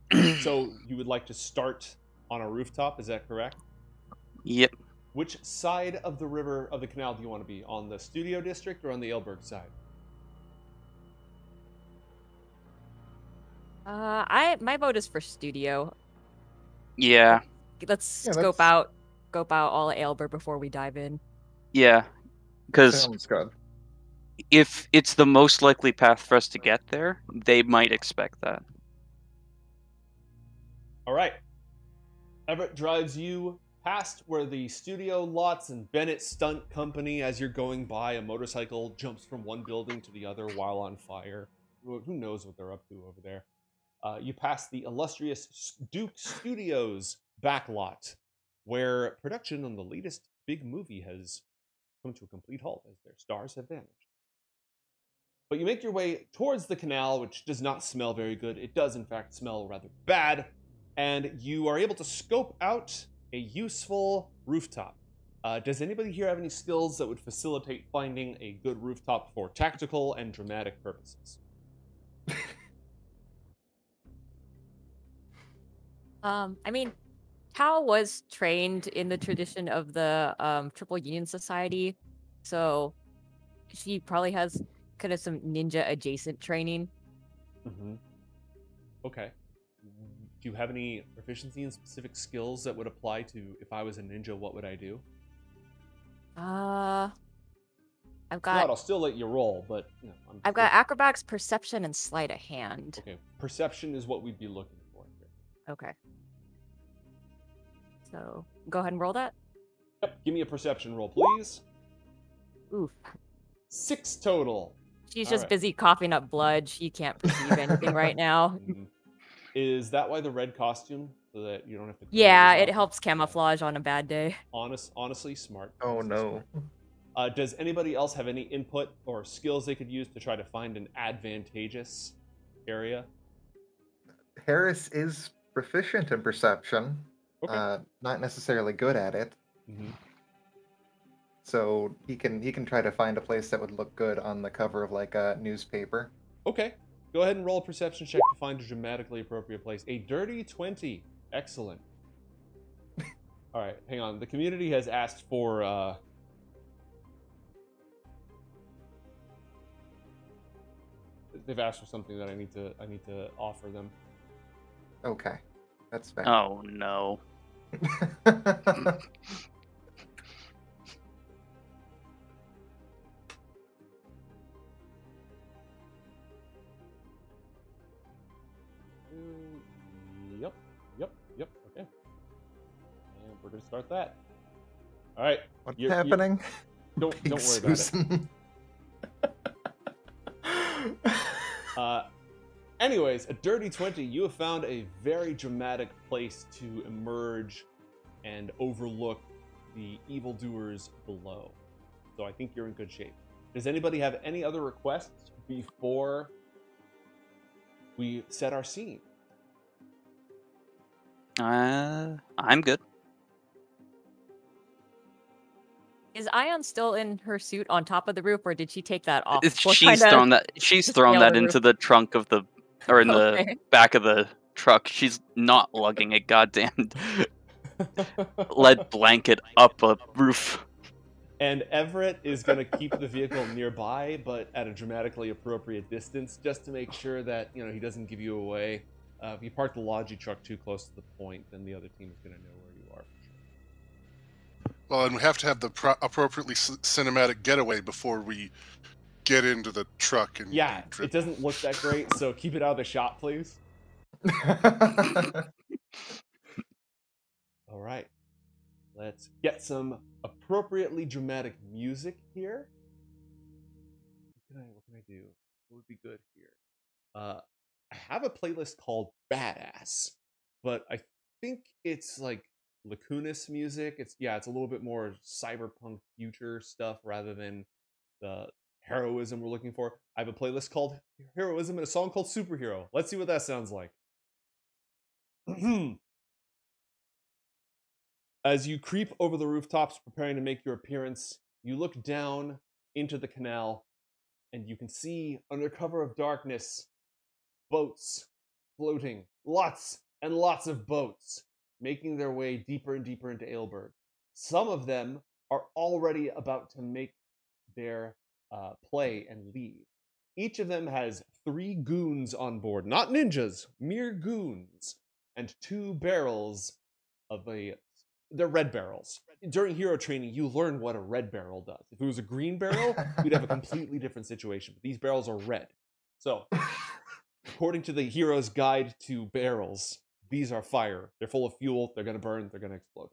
So you would like to start on a rooftop, is that correct? Yep. Which side of the river, of the canal, do you want to be? On the studio district or on the Aleburg side? My vote is for studio. Yeah. Let's Yeah, scope out all of Aleburg before we dive in. Yeah. Because Sounds good. if it's the most likely path for us to get there, they might expect that. All right. Everett drives you past where the studio lots and Bennett Stunt Company, as you're going by, a motorcycle jumps from one building to the other while on fire. Who knows what they're up to over there? You pass the illustrious Duke Studios backlot, where production on the latest big movie has come to a complete halt as their stars have vanished. But you make your way towards the canal, which does not smell very good. It does, in fact, smell rather bad. And you are able to scope out a useful rooftop. Does anybody here have any skills that would facilitate finding a good rooftop for tactical and dramatic purposes? I mean, Tao was trained in the tradition of the Triple Union Society, so she probably has kind of some ninja adjacent training. Mm-hmm. Okay. Do you have any proficiency in specific skills that would apply to if I was a ninja, what would I do? I've If got not, I'll still let you roll, but you know, I've got acrobatics, perception, and sleight of hand. Okay, perception is what we'd be looking for here. Okay. So go ahead and roll that. Yep, give me a perception roll, please. Oof. 6 total. She's All just right. busy coughing up blood. She can't perceive anything right now. Is that why the red costume? So that you don't have to... Yeah, it helps camouflage on a bad day. Honestly, smart. Oh Honestly no. smart. Does anybody else have any input or skills they could use to try to find an advantageous area? Harris is proficient in perception. Okay. Not necessarily good at it. Mm-hmm. So he can try to find a place that would look good on the cover of like a newspaper. Okay. Go ahead and roll a perception check to find a dramatically appropriate place. A dirty 20. Excellent. All right, hang on. The community has asked for they've asked for something that I need to offer them. Okay. That's fair. Oh no. Yep. Okay. And we're gonna start that. All right. What's happening? Don't worry about it. Anyways, a dirty 20. You have found a very dramatic place to emerge and overlook the evildoers below. So I think you're in good shape. Does anybody have any other requests before we set our scene? I'm good. Is Ion still in her suit on top of the roof, or did she take that off? She's thrown that. She's thrown that into the trunk of the, or in the back of the truck. She's not lugging a goddamn lead blanket up a roof. And Everett is going to keep the vehicle nearby, but at a dramatically appropriate distance, just to make sure that he doesn't give you away. If you park the Logi truck too close to the point, then the other team is going to know where you are. Well, and we have to have the appropriately cinematic getaway before we get into the truck. And yeah, it doesn't look that great, so keep it out of the shot, please. All right. Let's get some appropriately dramatic music here. What can I do? What would be good here? I have a playlist called Badass, but I think it's like Lacunas music. It's a little bit more cyberpunk future stuff rather than the heroism we're looking for. I have a playlist called Heroism and a song called Superhero. Let's see what that sounds like. As you creep over the rooftops preparing to make your appearance, you look down into the canal and you can see under cover of darkness boats floating. Lots and lots of boats making their way deeper and deeper into Aleburg. Some of them are already about to make their play and leave. Each of them has 3 goons on board, not ninjas, mere goons, and 2 barrels of they're red barrels. During hero training, you learn what a red barrel does. If it was a green barrel, you'd have a completely different situation. But these barrels are red. So, according to the hero's guide to barrels, these are fire. They're full of fuel. They're going to burn. They're going to explode.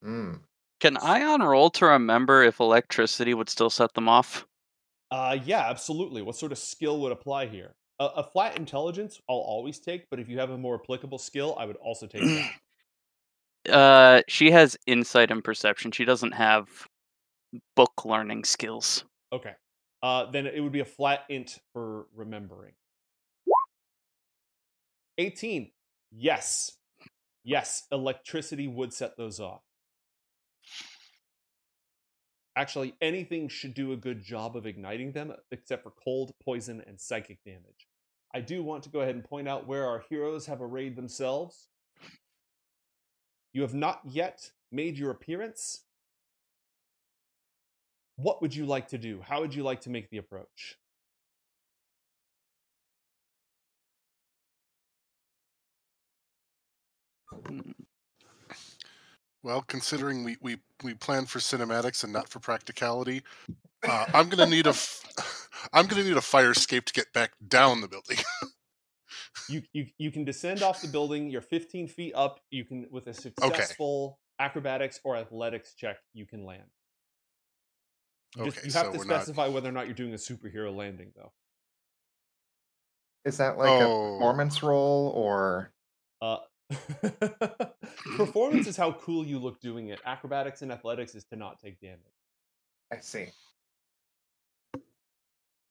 Can Ion roll to remember if electricity would still set them off? Yeah, absolutely. What sort of skill would apply here? A flat intelligence I'll always take, but if you have a more applicable skill, I would also take that. She has insight and perception. She doesn't have book learning skills. Okay. Then it would be a flat int for remembering. 18. Yes. Yes, electricity would set those off. Actually, anything should do a good job of igniting them, except for cold, poison, and psychic damage. I do want to go ahead and point out where our heroes have arrayed themselves. You have not yet made your appearance. What would you like to do? How would you like to make the approach? Well, considering we plan for cinematics and not for practicality, I'm gonna need a fire escape to get back down the building. You can descend off the building. You're 15 feet up. You can, with a successful acrobatics or athletics check, you can land. You have to specify whether or not you're doing a superhero landing, though. Is that like a performance roll or? Performance is how cool you look doing it. Acrobatics and athletics is to not take damage. I see.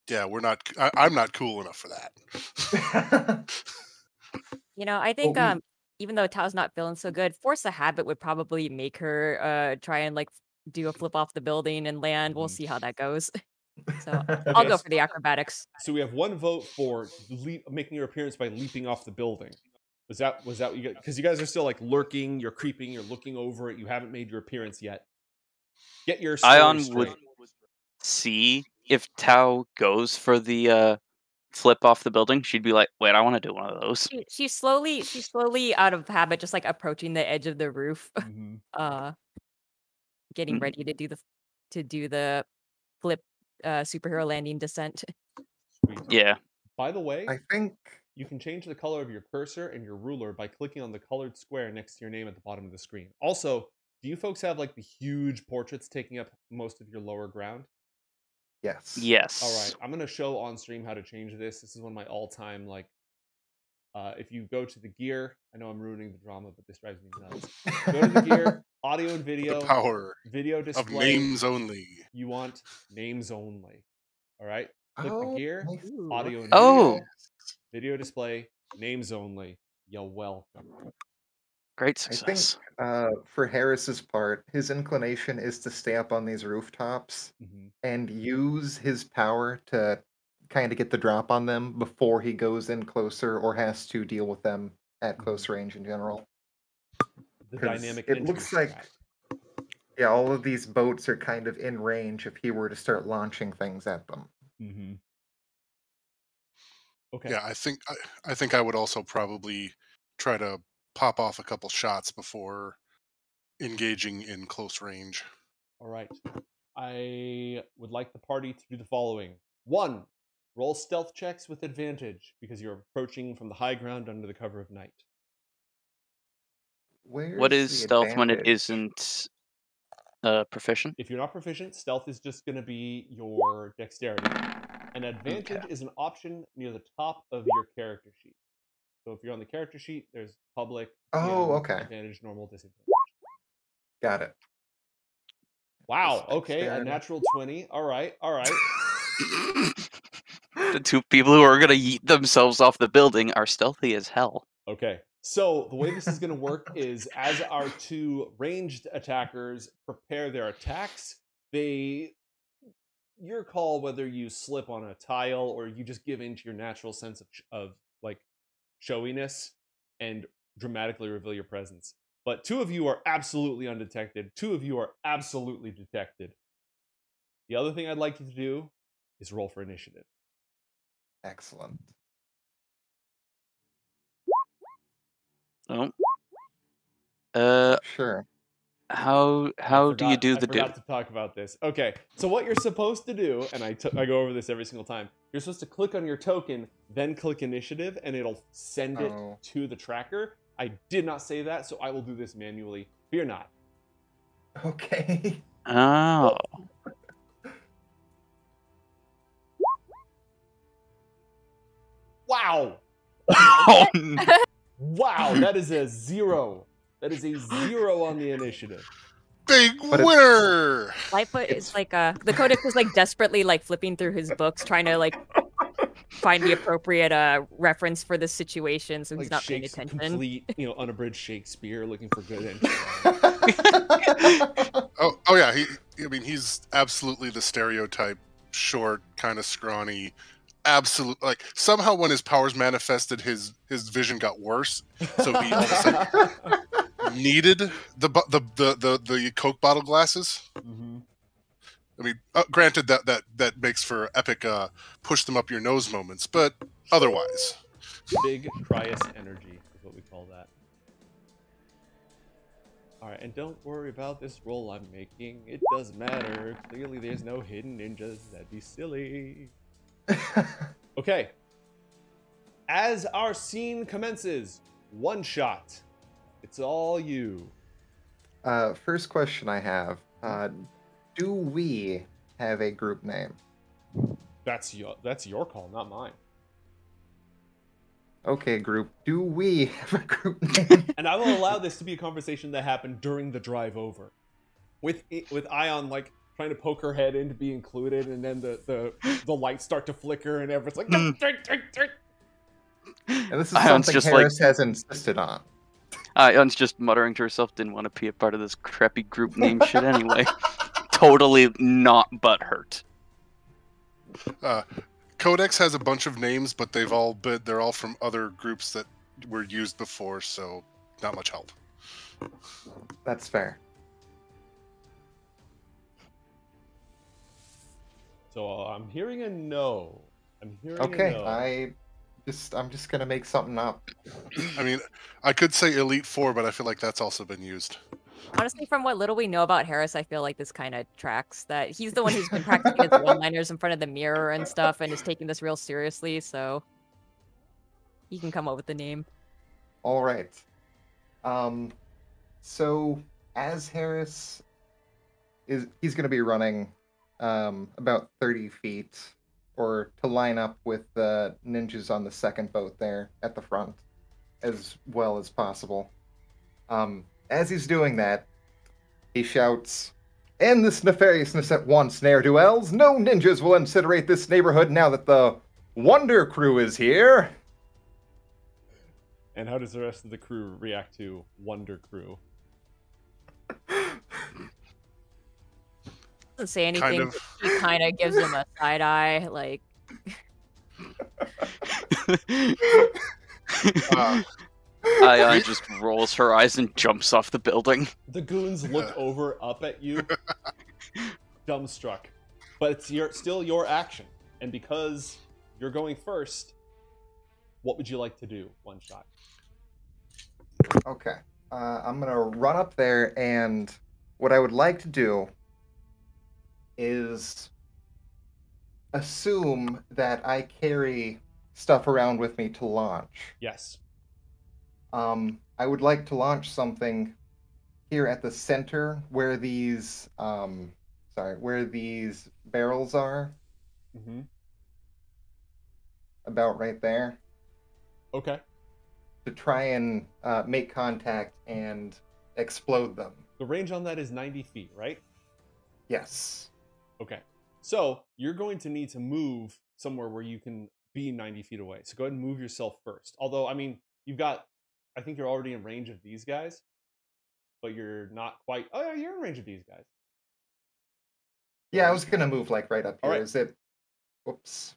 Yeah, we're not. I'm not cool enough for that. I think even though Tao's not feeling so good, force a habit would probably make her try and do a flip off the building and land. We'll see how that goes. So I'll go for the acrobatics. So we have one vote for making your appearance by leaping off the building. Was that what you got? Because you guys are still lurking, you're creeping, you're looking over it, you haven't made your appearance yet. Get your story Ion straight. would see if Tao goes for the flip off the building. She'd be like, "Wait, I want to do one of those." She's slowly out of habit, just approaching the edge of the roof, getting ready to do the flip superhero landing descent. Sweet. Yeah. By the way, I think you can change the color of your cursor and your ruler by clicking on the colored square next to your name at the bottom of the screen. Also, do you folks have the huge portraits taking up most of your lower ground? Yes. Yes. All right. I'm going to show on stream how to change this. This is one of my all-time, if you go to the gear, I know I'm ruining the drama, but this drives me nuts. Go to the gear, audio and video. The power video display. of names only. You want names only. All right. Click the gear, audio and video display, names only. You're welcome. Great success. I think for Harris's part, his inclination is to stay up on these rooftops and use his power to kind of get the drop on them before he goes in closer or has to deal with them at close range in general. The dynamic. It looks like, all of these boats are kind of in range if he were to start launching things at them. Okay. Yeah, I think I would also probably try to pop off a couple shots before engaging in close range. All right. I would like the party to do the following. 1, roll stealth checks with advantage because you're approaching from the high ground under the cover of night. What is stealth when it isn't proficient? If you're not proficient, stealth is just going to be your dexterity. An advantage is an option near the top of your character sheet. So if you're on the character sheet, there's public, advantage, normal, disadvantage. Got it. Wow, okay, a natural 20. All right. The two people who are going to yeet themselves off the building are stealthy as hell. Okay, so the way this is going to work is as our two ranged attackers prepare their attacks, your call whether you slip on a tile or you just give in to your natural sense of showiness and dramatically reveal your presence. But 2 of you are absolutely undetected. 2 of you are absolutely detected. The other thing I'd like you to do is roll for initiative. Excellent. Sure. How do you do the do? I forgot to talk about this. Okay, so what you're supposed to do, and I go over this every single time, you're supposed to click on your token, then click initiative, and it'll send it to the tracker. I did not say that, so I will do this manually. Fear not. Okay. Oh. Wow. Oh, no. Wow, that is a 0. That is a 0 on the initiative. Big But it's- winner! Lightfoot It's- is like the Codex is like desperately like flipping through his books, trying to like find the appropriate reference for this situation, so he's Like not paying attention. complete, unabridged Shakespeare, looking for good intro. Oh yeah, he's absolutely the stereotype, short, kind of scrawny, absolute. Like somehow when his powers manifested, his vision got worse, so he all of a sudden needed the Coke bottle glasses. Mhm. I mean, granted that makes for epic push them up your nose moments, but otherwise, Big Cryus energy is what we call that. Alright, and don't worry about this roll I'm making. It doesn't matter. Clearly there's no hidden ninjas. That'd be silly. Okay. As our scene commences, one shot. It's all you. First question I have. Do we have a group name? That's your call, not mine. Okay, group. Do we have a group name? And I will allow this to be a conversation that happened during the drive over, with Ion like trying to poke her head in to be included, and then the lights start to flicker, and everyone's like, And this is Ion's something just Harris has insisted on. Ion's just muttering to herself, didn't want to be a part of this crappy group name shit anyway. Totally not butthurt. Codex has a bunch of names, but they're all from other groups that were used before, so not much help. That's fair. So I'm hearing a no. I'm hearing Okay, a no. I'm just gonna make something up. I mean, I could say Elite Four, but I feel like that's also been used. Honestly, from what little we know about Harris, I feel like this kind of tracks that he's the one who's been practicing his one-liners in front of the mirror and stuff, and is taking this real seriously. So he can come up with the name. All right. So as Harris he's gonna be running about 30 feet, or to line up with the ninjas on the second boat there at the front as well as possible. As he's doing that, he shouts, "End this nefariousness at once, ne'er-do-wells! No ninjas will incinerate this neighborhood now that the Wonder Crew is here!" And how does the rest of the crew react to Wonder Crew? Doesn't say anything. Kind of. He kind of gives him a side eye, like. Ion just rolls her eyes and jumps off the building. The goons look up at you, dumbstruck. But it's still your action. And because you're going first, what would you like to do? One shot. Okay. I'm gonna run up there, and what I would like to do is assume that I carry stuff around with me to launch. Yes. I would like to launch something here at the center where these barrels are. Mm-hmm. About right there. Okay. To try and make contact and explode them. The range on that is 90 feet, right? Yes. Okay. So you're going to need to move somewhere where you can be 90 feet away. So go ahead and move yourself first. Although, I mean, I think you're already in range of these guys, but you're not quite. Oh, yeah, you're in range of these guys. Yeah, I was gonna move like right up here. Alright. Is it? Whoops.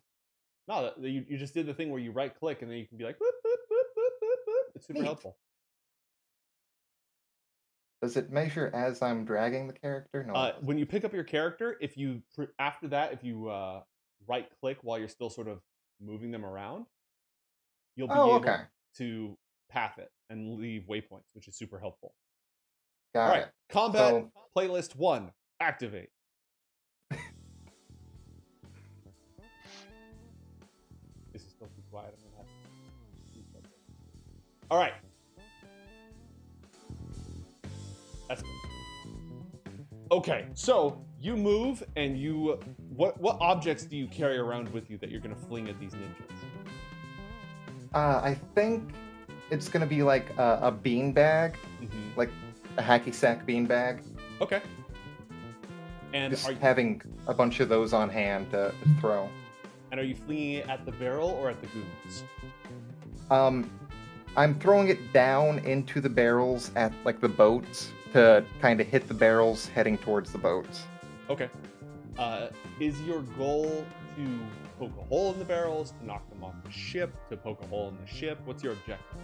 No, you just did the thing where you right click and then you can be like, boop, boop, boop, boop, boop, boop. It's super Neat. helpful. Does it measure as I'm dragging the character? No. When you pick up your character, if you right click while you're still sort of moving them around, you'll be able to path it and leave waypoints, which is super helpful. Got All right, it. combat playlist 1, activate. This is still too quiet. I'm gonna have to. All right. That's good. Okay, so you move and you what objects do you carry around with you that you're gonna fling at these ninjas? I think it's gonna be like a bean bag, like a hacky sack bean bag. Okay. And Just having a bunch of those on hand to throw. And are you flinging it at the barrel or at the goons? I'm throwing it down into the barrels at like the boats to kind of hit the barrels heading towards the boats. Okay. Is your goal to poke a hole in the barrels, to knock them off the ship, to poke a hole in the ship? What's your objective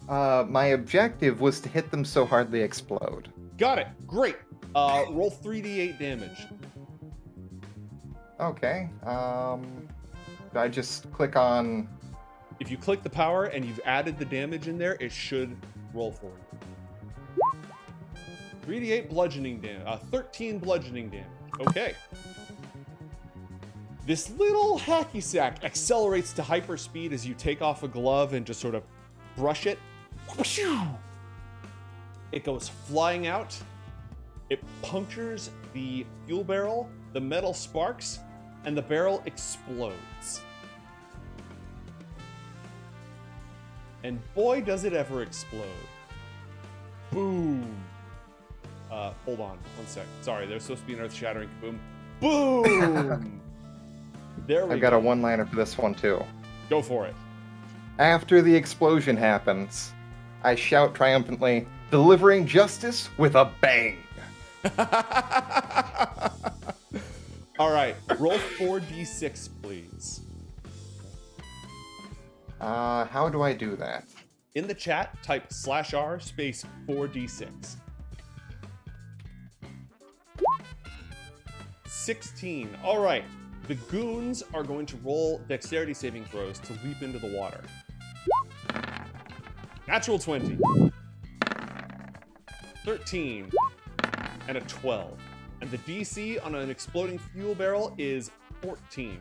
here? My objective was to hit them so hard they explode. Got it. Great. Roll 3d8 damage. Okay. Do I just click on... If you click the power and you've added the damage in there, it should roll for you. 3d8 bludgeoning damage. 13 bludgeoning damage. Okay. This little hacky sack accelerates to hyperspeed as you take off a glove and just sort of brush it. It goes flying out. It punctures the fuel barrel, the metal sparks, and the barrel explodes. And boy, does it ever explode. Boom. Hold on, 1 sec. Sorry, there's supposed to be an earth-shattering kaboom. Boom! There we go. I've got a one-liner for this one, too. Go for it. After the explosion happens, I shout triumphantly, delivering justice with a bang. All right, roll 4d6, please. How do I do that? In the chat, type /r space 4d6. 16. All right. The goons are going to roll dexterity saving throws to leap into the water. Natural 20. 13. And a 12. And the DC on an exploding fuel barrel is 14.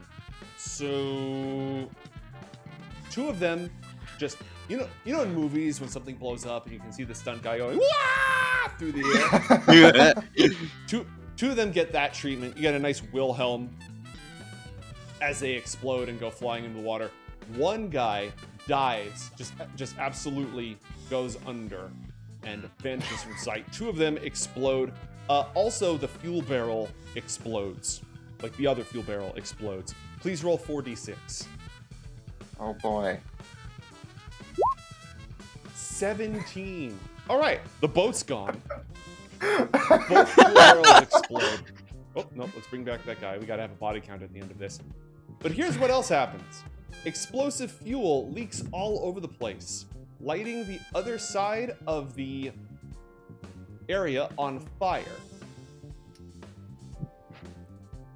So... two of them just... You know in movies when something blows up and you can see the stunt guy going, "Wah!" through the air? Two of them get that treatment. You get a nice Wilhelm as they explode and go flying into the water. One guy dies, just absolutely goes under and vanishes from sight. Two of them explode. Also, the fuel barrel explodes. Like the other fuel barrel explodes. Please roll 4d6. Oh boy. 17. All right, the boat's gone. Both fuel barrels explode. Oh, no, let's bring back that guy. We gotta have a body count at the end of this. But here's what else happens. Explosive fuel leaks all over the place, lighting the other side of the area on fire.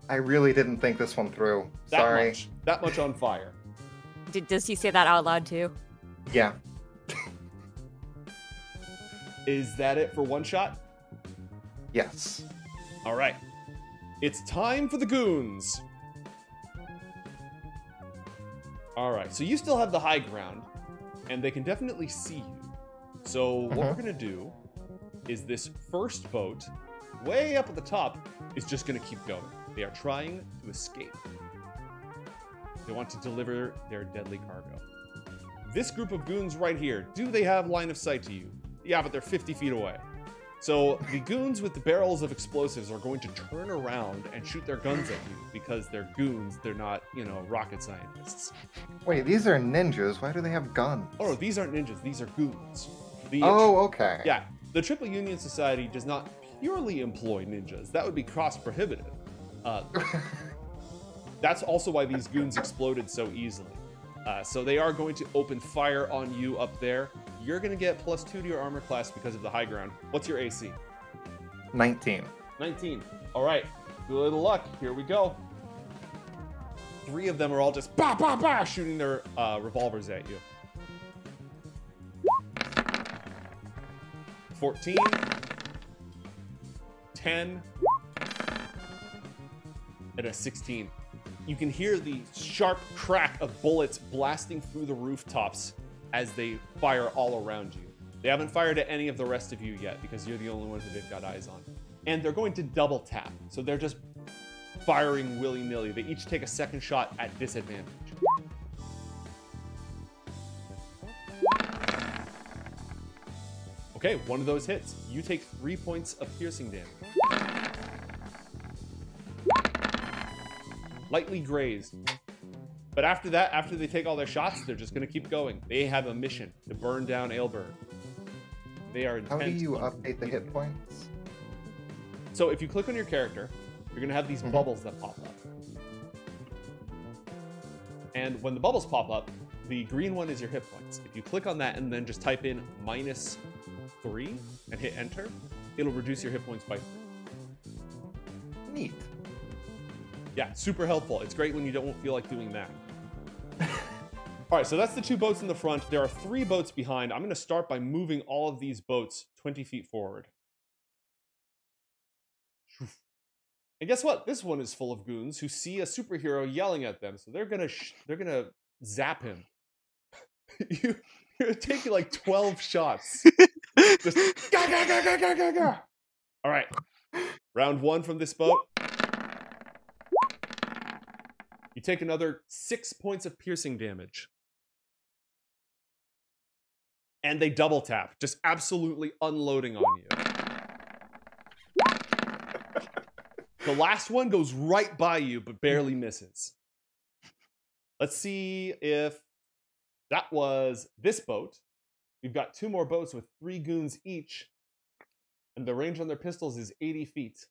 I really didn't think this one through. Sorry. That much on fire. Does he say that out loud too? Yeah. Is that it for one shot? Yes. All right. It's time for the goons. All right. So you still have the high ground, and they can definitely see you. So what we're going to do is this first boat, way up at the top, is just going to keep going. They are trying to escape. They want to deliver their deadly cargo. This group of goons right here, do they have line of sight to you? Yeah, but they're 50 feet away. So the goons with the barrels of explosives are going to turn around and shoot their guns at you because they're goons. They're not, rocket scientists. Wait, these are ninjas. Why do they have guns? Oh, no, these aren't ninjas. These are goons. Okay. Yeah, the Triple Union Society does not purely employ ninjas. That would be cost-prohibitive. That's also why these goons exploded so easily. So they are going to open fire on you up there. You're going to get +2 to your armor class because of the high ground. What's your AC? 19. 19. All right. Good luck. Here we go. 3 of them are all just bah, bah, bah, shooting their revolvers at you. 14. 10. And a 16. You can hear the sharp crack of bullets blasting through the rooftops as they fire all around you. They haven't fired at any of the rest of you yet because you're the only one who they've got eyes on. And they're going to double tap. So they're just firing willy-nilly. They each take a second shot at disadvantage. Okay, one of those hits. You take 3 points of piercing damage. Lightly grazed. But after that, after they take all their shots, they're just going to keep going. They have a mission to burn down Aleburg. They are How do intent you on update the hit points? So if you click on your character, you're going to have these bubbles that pop up. And when the bubbles pop up, the green one is your hit points. If you click on that and then just type in -3 and hit enter, it'll reduce your hit points by 3. Neat. Yeah, super helpful. It's great when you don't feel like doing that. All right, so that's the 2 boats in the front. There are 3 boats behind. I'm going to start by moving all of these boats 20 feet forward. And guess what? This one is full of goons who see a superhero yelling at them, so they're gonna zap him. You're taking like 12 shots. Just ga, ga, ga, ga, ga, ga, ga. All right, round 1 from this boat. You take another 6 points of piercing damage. And they double tap, just absolutely unloading on you. The last one goes right by you, but barely misses. Let's see if that was this boat. We've got 2 more boats with 3 goons each. And the range on their pistols is 80 feet.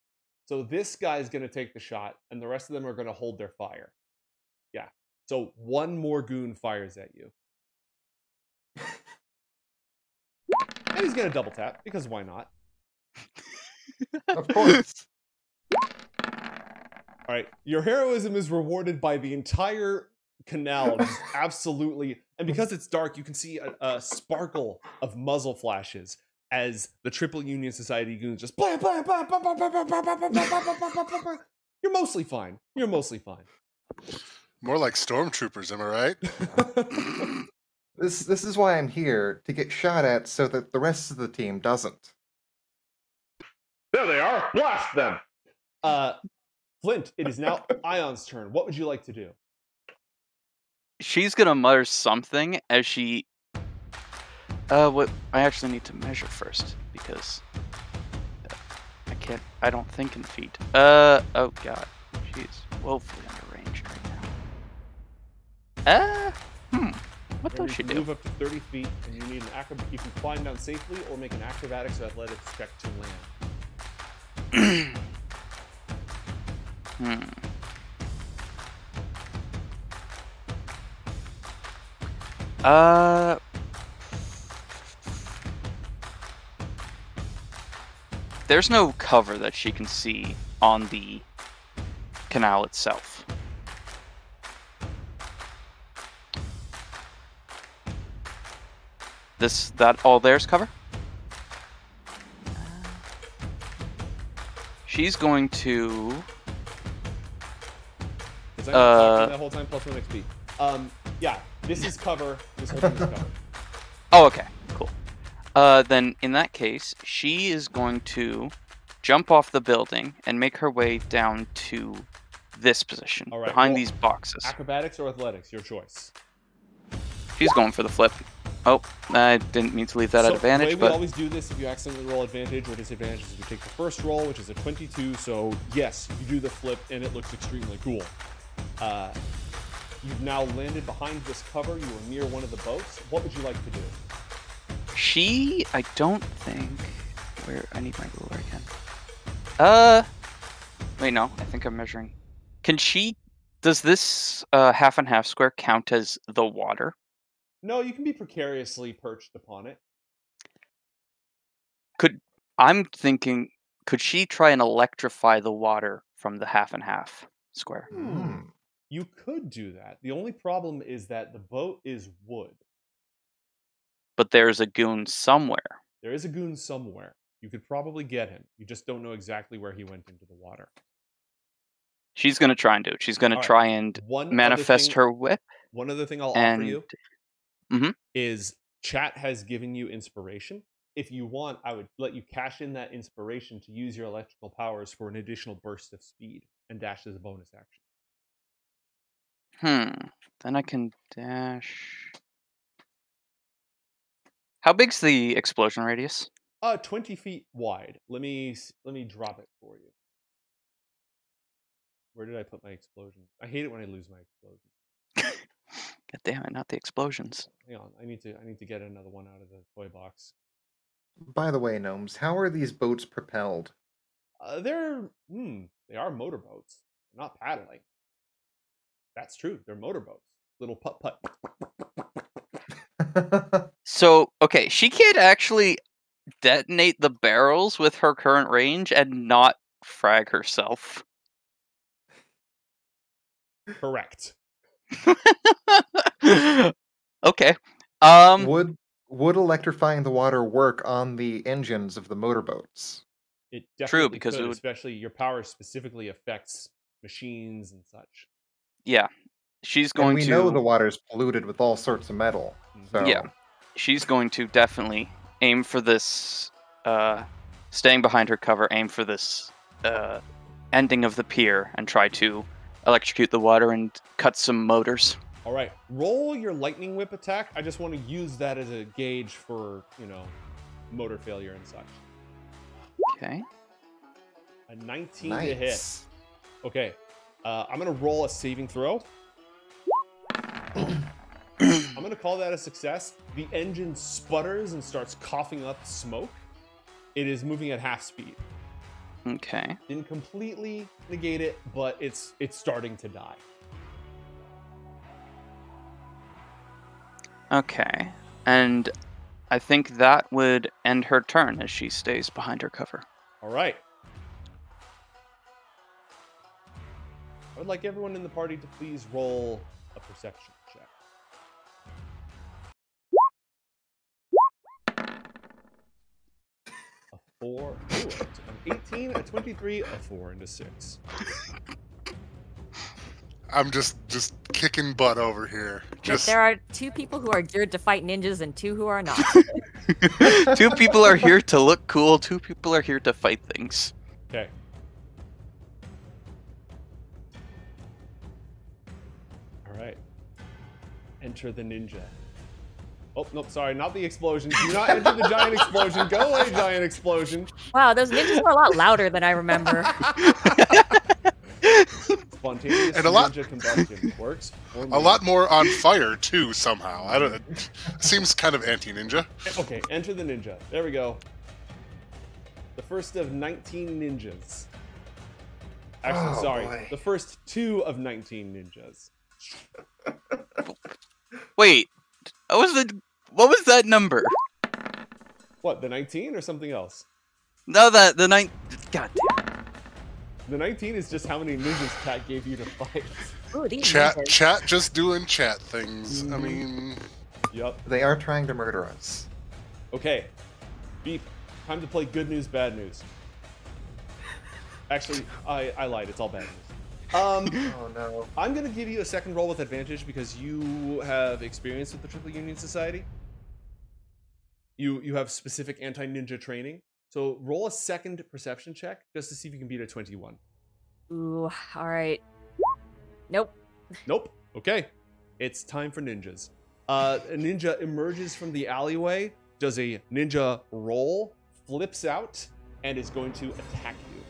So this guy's going to take the shot, and the rest of them are going to hold their fire. Yeah. So 1 more goon fires at you. And he's going to double tap, because why not? Of course. All right, your heroism is rewarded by the entire canal, just absolutely. And because it's dark, you can see a sparkle of muzzle flashes as the Triple Union Society goons just blah, blah, blah, blah, blah, blah, blah, blah, blah, blah, blah, blah, blah, blah. You're mostly fine. You're mostly fine. More like stormtroopers, am I right? This is why I'm here, to get shot at so that the rest of the team doesn't. There they are. Blast them. Flint, it is now Ion's turn. What would you like to do? She's gonna mutter something as she. What I actually need to measure first because I can't. I don't think in feet. Oh god, she's woefully under range right now. What does she do? Move up to 30 feet, and you need an acrobat. You can climb down safely or make an acrobatics or athletics check to land. There's no cover that she can see on the canal itself. That all there's cover? She's going to that whole time plus 1 XP. Yeah, this is cover. This whole thing is cover. Oh, okay, cool. Then in that case, she is going to jump off the building and make her way down to this position, All right, behind these boxes. Acrobatics or athletics, your choice. She's going for the flip. Oh, I didn't mean to leave that at advantage, the way but we always do this, if you accidentally roll advantage or disadvantage, is you take the first roll, which is a 22. So yes, you do the flip, and it looks extremely cool. You've now landed behind this cover. You are near one of the boats. What would you like to do? I don't think... Where? I need my ruler again. Wait, no. I think I'm measuring. Can she... Does this half and half square count as the water? No, you can be precariously perched upon it. I'm thinking, could she try and electrify the water from the half and half square? You could do that. The only problem is that the boat is wood. But there's a goon somewhere. There is a goon somewhere. You could probably get him. You just don't know exactly where he went into the water. She's going to try and do it. She's going to try and manifest her whip. One other thing I'll offer you is Chat has given you inspiration. If you want, I would let you cash in that inspiration to use your electrical powers for an additional burst of speed and dash as a bonus action. Then I can dash. How big's the explosion radius? 20 feet wide. Let me drop it for you. Where did I put my explosion? I hate it when I lose my explosion. God damn it, not the explosions. Hang on, I need to get another one out of the toy box. By the way, gnomes, how are these boats propelled? They are motorboats, not paddling. That's true. They're motorboats. Little putt. So, okay, she can't actually detonate the barrels with her current range and not frag herself. Correct. Okay. Would electrifying the water work on the engines of the motorboats? It definitely because could, especially your power specifically affects machines and such. Yeah. She's And going we to know the water's polluted with all sorts of metal. So Yeah. She's going to definitely aim for this staying behind her cover, aim for this ending of the pier and try to electrocute the water and cut some motors. All right, roll your lightning whip attack. I just want to use that as a gauge for, motor failure and such. Okay. A 19 to hit. Okay, I'm going to roll a saving throw. I'm going to call that a success. The engine sputters and starts coughing up smoke. It is moving at half speed. Okay. Didn't completely negate it, but it's starting to die. Okay. And I think that would end her turn as she stays behind her cover. All right. I would like everyone in the party to please roll a perception check. A 4, an 18, a 23, a 4, and a 6. I'm just kicking butt over here. Just There are 2 people who are geared to fight ninjas and 2 who are not. 2 people are here to look cool, 2 people are here to fight things. Okay. All right. Enter the ninja. Oh, nope, sorry, not the explosion. Do not enter the giant explosion. Go away, giant explosion. Wow, those ninjas are a lot louder than I remember. Spontaneous And a lot- ninja combustion works. a lot more on fire too. Somehow, I don't. It seems kind of anti-ninja. Okay, enter the ninja. There we go. The first of 19 ninjas. Actually, sorry. boy. The first 2 of 19 ninjas. Wait, what was that number? What, the 19 or something else? No, the 9. God damn. The 19 is just how many ninjas Cat gave you to fight. Ooh, these Chat, ninjas. chat, just doing chat things. I mean, Yup. they are trying to murder us. Okay. Beep. Time to play good news, bad news. Actually, I lied. It's all bad news. Oh no. I'm going to give you a second roll with advantage because you have experience with the Triple Union Society. You have specific anti-ninja training. So roll a second perception check just to see if you can beat a 21. Ooh, alright. Nope. Nope. Okay. It's time for ninjas. A ninja emerges from the alleyway, does a ninja roll, flips out, and is going to attack you.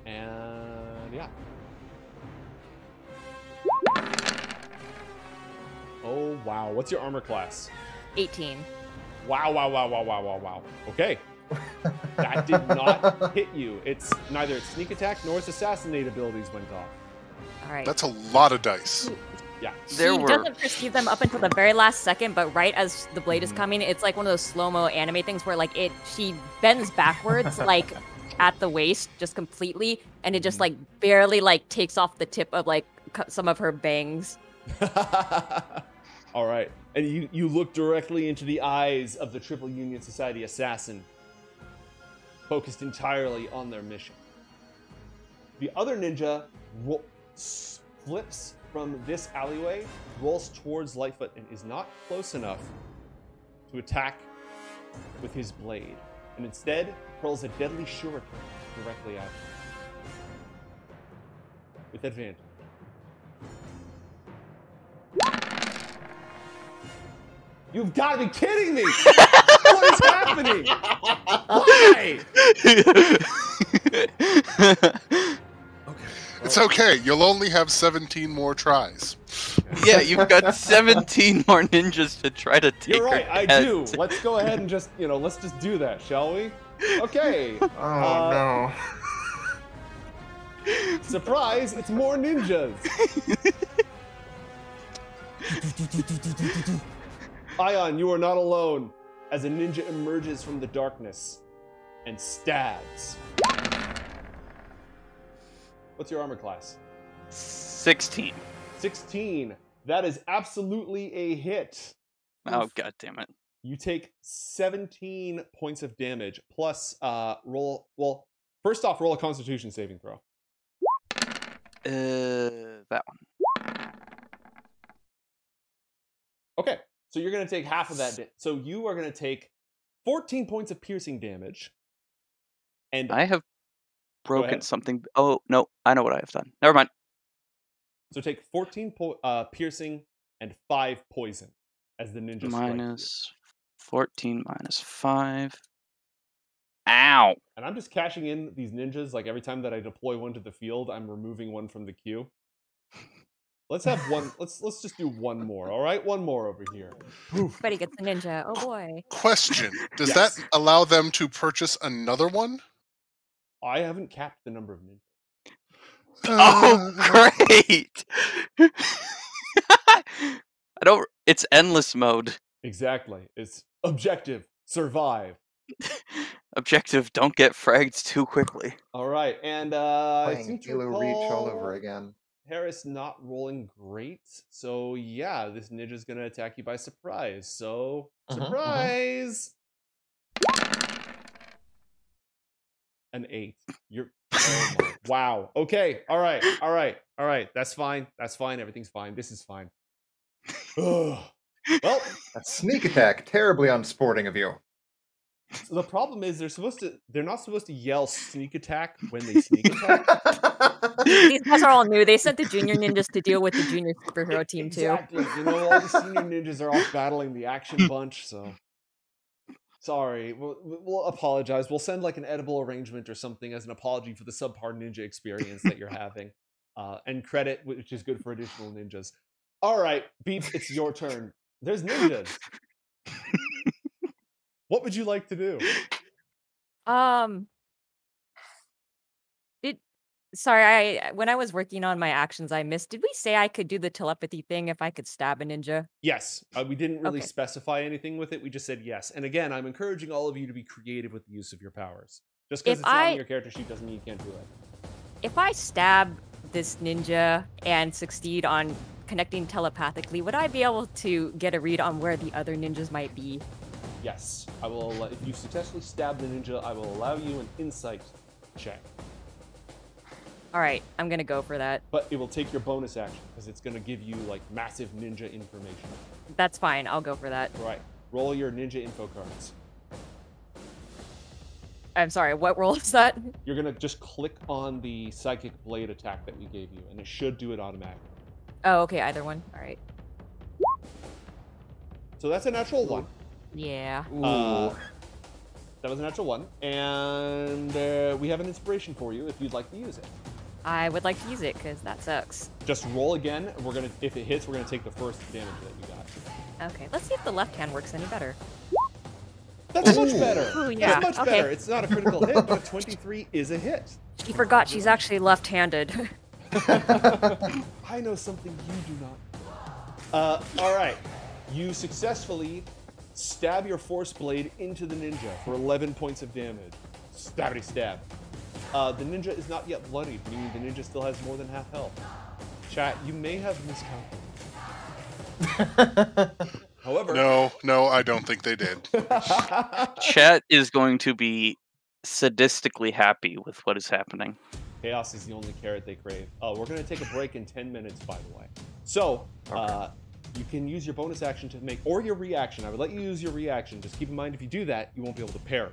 And yeah. Oh, wow. What's your armor class? 18. Wow. Okay. That did not hit you. It's neither its sneak attack nor its assassinate abilities went off. Alright. that's a lot of dice. Yeah. There She were- doesn't perceive them up until the very last second, but right as the blade is coming, it's like one of those slow-mo anime things where like she bends backwards like at the waist just completely, and it just like barely like takes off the tip of like some of her bangs. All right. And you look directly into the eyes of the Triple Union Society assassin, focused entirely on their mission. The other ninja flips from this alleyway, rolls towards Lightfoot, and is not close enough to attack with his blade, and instead hurls a deadly shuriken directly at him. With advantage. You've got to be kidding me! What is happening? Why? It's okay. You'll only have 17 more tries. Yeah, you've got 17 more ninjas to try to take. You're right, her I head. do. Let's go ahead and just, let's just do that, shall we? Okay. Oh no. Surprise, it's more ninjas. Ion, you are not alone, as a ninja emerges from the darkness and stabs. What's your armor class? 16. 16. That is absolutely a hit. Oh, god damn it. You take 17 points of damage, plus first off, roll a Constitution saving throw. That one. Okay, so you're going to take half of that. So you are going to take 14 points of piercing damage. And I have broken ahead. something. Oh, no, I know what I have done. Never mind. So take 14 piercing and 5 poison as the ninja strike you. Minus 14 minus 5. Ow! And I'm just cashing in these ninjas. Like every time that I deploy one to the field, I'm removing one from the queue. Let's have one. Let's just do one more. All right, one more over here. Everybody gets a ninja. Oh boy. Question: does Yes. that allow them to purchase another one? I haven't capped the number of ninjas. Oh, great! I don't. It's endless mode. Exactly. It's objective. Survive. Objective: don't get fragged too quickly. All right, and I Playing seem to Halo Reach all recall over again. Harris not rolling great. So yeah, this ninja's gonna attack you by surprise. So surprise. An 8. You're oh my. Wow. Okay. All right. That's fine. Everything's fine. This is fine. Ugh. Well, That sneak attack, terribly unsporting of you. so the problem is they're not supposed to yell sneak attack when they sneak attack. These guys are all new. They sent the junior ninjas to deal with the junior superhero team too. Exactly. All the senior ninjas are off battling the action bunch, so sorry. We'll apologize. We'll send like an edible arrangement or something as an apology for the subpar ninja experience that you're having. And credit, which is good for additional ninjas. All right, Beep, it's your turn. There's ninjas. What would you like to do? Sorry, when I was working on my actions, I missed. Did we say I could do the telepathy thing if I could stab a ninja? Yes, we didn't really Okay. specify anything with it. We just said yes. And again, I'm encouraging all of you to be creative with the use of your powers. Just because If it's not I- in your character sheet doesn't mean you can't do it. If I stab this ninja and succeed on connecting telepathically, would I be able to get a read on where the other ninjas might be? Yes, I will. If you successfully stab the ninja, I will allow you an insight check. All right, I'm gonna go for that. But it will take your bonus action because it's going to give you like massive ninja information. That's fine. I'll go for that. Right. Roll your ninja info cards. I'm sorry. What role is that? You're going to just click on the psychic blade attack that we gave you, and it should do it automatically. Oh, okay. Either one. All right. So that's a natural 1. Yeah. Ooh. That was a natural 1. And we have an inspiration for you if you'd like to use it. I would like to use it because that sucks. Just roll again. And if it hits, we're going to take the first damage that you got. Okay. Let's see if the left hand works any better. That's much better. Ooh, yeah, That's much okay. better. It's not a critical hit, but a 23 is a hit. She forgot she's actually left-handed. I know something you do not. All right. You successfully stab your force blade into the ninja for 11 points of damage. Stabbity stab. The ninja is not yet bloodied, meaning the ninja still has more than half health. Chat, you may have miscalculated. However, No, I don't think they did. Chat is going to be sadistically happy with what is happening. Chaos is the only carrot they crave. We're going to take a break in 10 minutes, by the way. So, you can use your bonus action to make, or your reaction. I would let you use your reaction. Just keep in mind, if you do that, you won't be able to parry.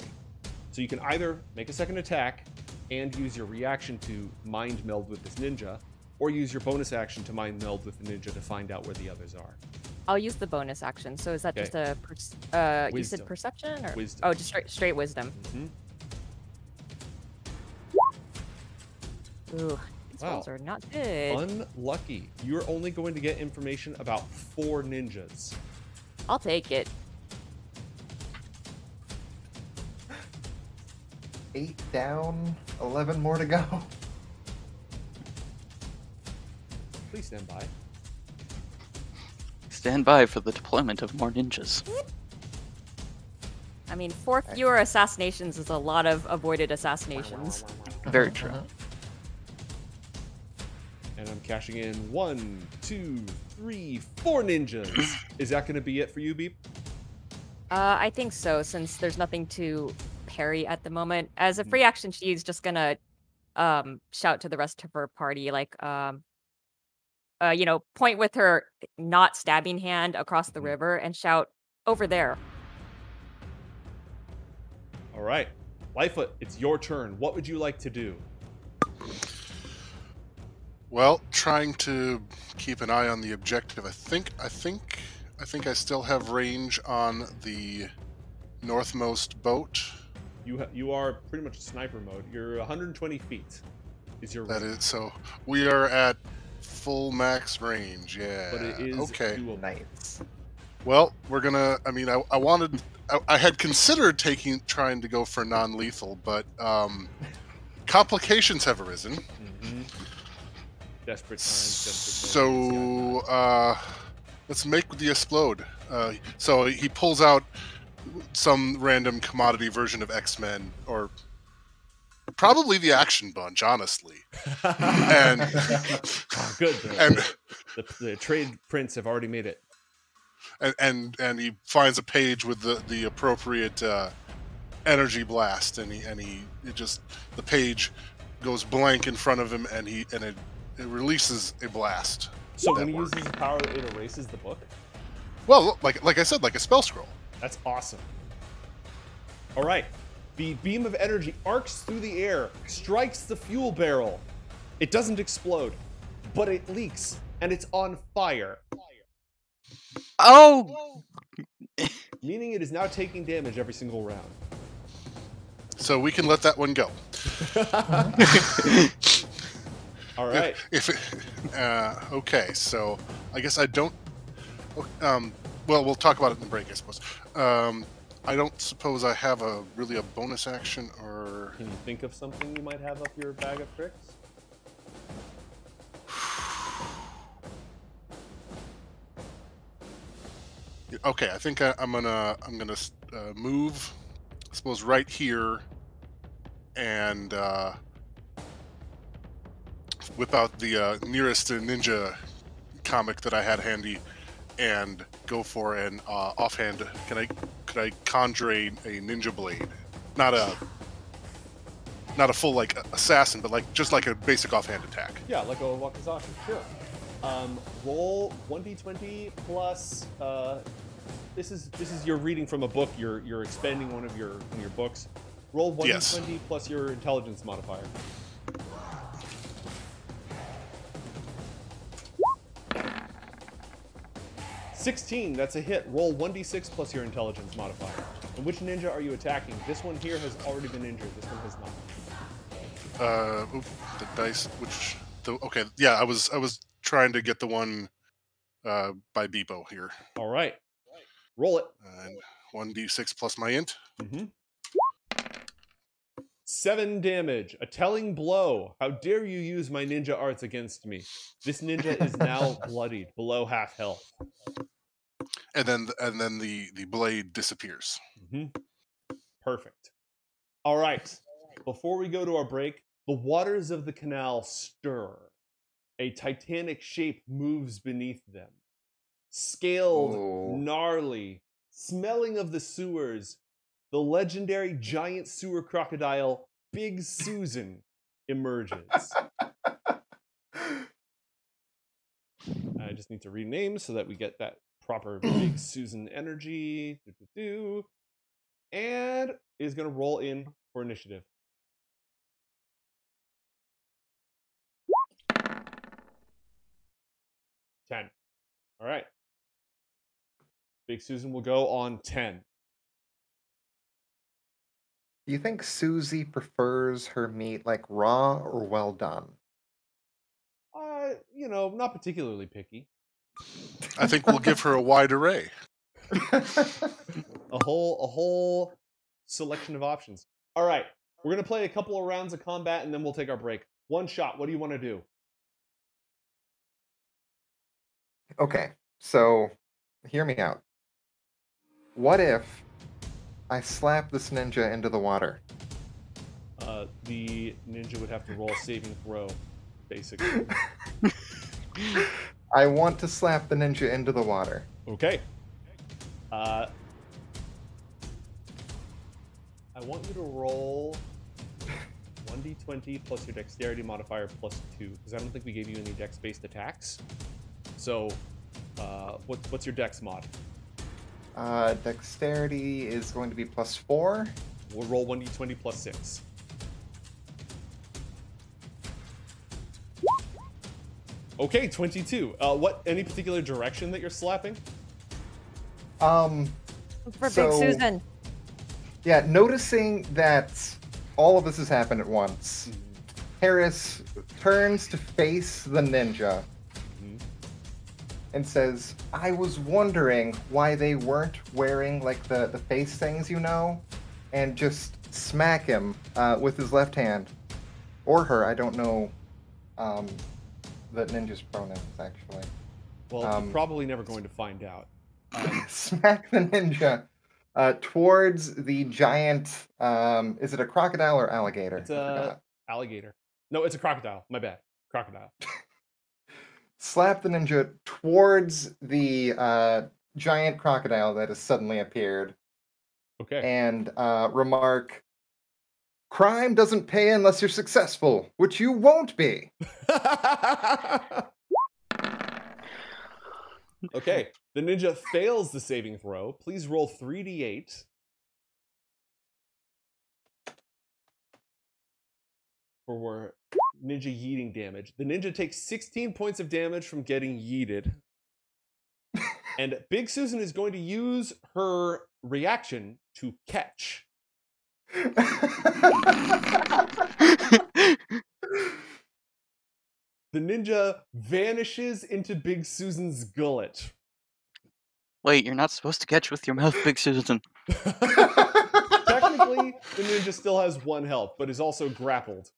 So you can either make a second attack and use your reaction to mind meld with this ninja, or use your bonus action to mind meld with the ninja to find out where the others are. I'll use the bonus action. So is that just a you said perception or wisdom? Oh, just straight wisdom. Ooh, these rolls are not good. Unlucky. You're only going to get information about 4 ninjas. I'll take it. 8 down, 11 more to go. Please stand by. Stand by for the deployment of more ninjas. I mean, 4 fewer assassinations is a lot of avoided assassinations. Very true. And I'm cashing in 1, 2, 3, 4 ninjas. Is that going to be it for you, Beep? I think so, since there's nothing to parry at the moment. As a free action, she's just gonna shout to the rest of her party, like point with her not stabbing hand across the river and shout, "Over there." All right. Lightfoot, it's your turn. What would you like to do? Well, trying to keep an eye on the objective. I think I still have range on the northmost boat. You are pretty much sniper mode. You're 120 feet. Is your range. That is so. We are at full max range. Yeah. But it is doable. Nice. Well, we're gonna. I mean, I had considered trying to go for non-lethal, but complications have arisen. Desperate times. So let's make the explode. So he pulls out some random commodity version of X-Men, or probably the Action Bunch, honestly. And good. And the trade prints have already made it. And he finds a page with the appropriate energy blast, and the page goes blank in front of him, and it releases a blast. So when he uses the power, it erases the book? Well, like I said, like a spell scroll. That's awesome. All right. The beam of energy arcs through the air, strikes the fuel barrel. It doesn't explode, but it leaks, and it's on fire. Oh! Meaning it is now taking damage every single round. So we can let that one go. All right. Okay, so I guess I don't... well, we'll talk about it in the break, I suppose. I don't suppose I have really a bonus action, or... Can you think of something you might have up your bag of tricks? Okay, I think I'm gonna move, I suppose, right here, and whip out the nearest ninja comic that I had handy, and go for an offhand. Could I conjure a ninja blade? Not a full like assassin, but just like a basic offhand attack. Yeah, like a wakizashi. Sure. Roll 1d20 plus. This is you're reading from a book. You're expanding one of your books. Roll 1d20 plus your intelligence modifier. $16, that's a hit. Roll 1d6 plus your intelligence modifier. And which ninja are you attacking? This one here has already been injured. This one has not. The dice. Okay, yeah, I was trying to get the one by Beepo here. All right, roll it. And 1d6 plus my int. 7 damage. A telling blow. How dare you use my ninja arts against me? This ninja is now bloodied, below half health. And then the blade disappears. Perfect. All right. Before we go to our break, the waters of the canal stir. A titanic shape moves beneath them. Scaled, gnarly, smelling of the sewers, the legendary giant sewer crocodile, Big Susan, emerges. I just need to rename so that we get that proper Big Susan energy. And is going to roll in for initiative. 10. All right. Big Susan will go on 10. Do you think Susie prefers her meat like raw or well done? Not particularly picky. I think we'll give her a wide array. A whole selection of options. All right. We're going to play a couple of rounds of combat and then we'll take our break. One shot. What do you want to do? Okay, so hear me out. What if I slap this ninja into the water? The ninja would have to roll a saving throw, basically. I want to slap the ninja into the water. Okay. I want you to roll 1d20 plus your dexterity modifier plus 2, because I don't think we gave you any dex-based attacks. So, what's your dex mod? Dexterity is going to be +4. We'll roll 1d20 plus 6. Okay, 22. Any particular direction that you're slapping? For Big Susan. Yeah, noticing that all of this has happened at once, Harris turns to face the ninja and says, I was wondering why they weren't wearing like the face things, and just smack him with his left hand. Or her, I don't know the ninja's pronouns, actually. Well, you're probably never going to find out. Smack the ninja towards the giant, is it a crocodile or alligator? It's a alligator. No, it's a crocodile. My bad. Crocodile. Slap the ninja towards the giant crocodile that has suddenly appeared. Okay. And remark, crime doesn't pay unless you're successful, which you won't be. Okay. The ninja fails the saving throw. Please roll 3d8. For ninja yeeting damage. The ninja takes 16 points of damage from getting yeeted. And Big Susan is going to use her reaction to catch. The ninja vanishes into Big Susan's gullet. Wait, you're not supposed to catch with your mouth, Big Susan. Technically, the ninja still has 1 health, but is also grappled.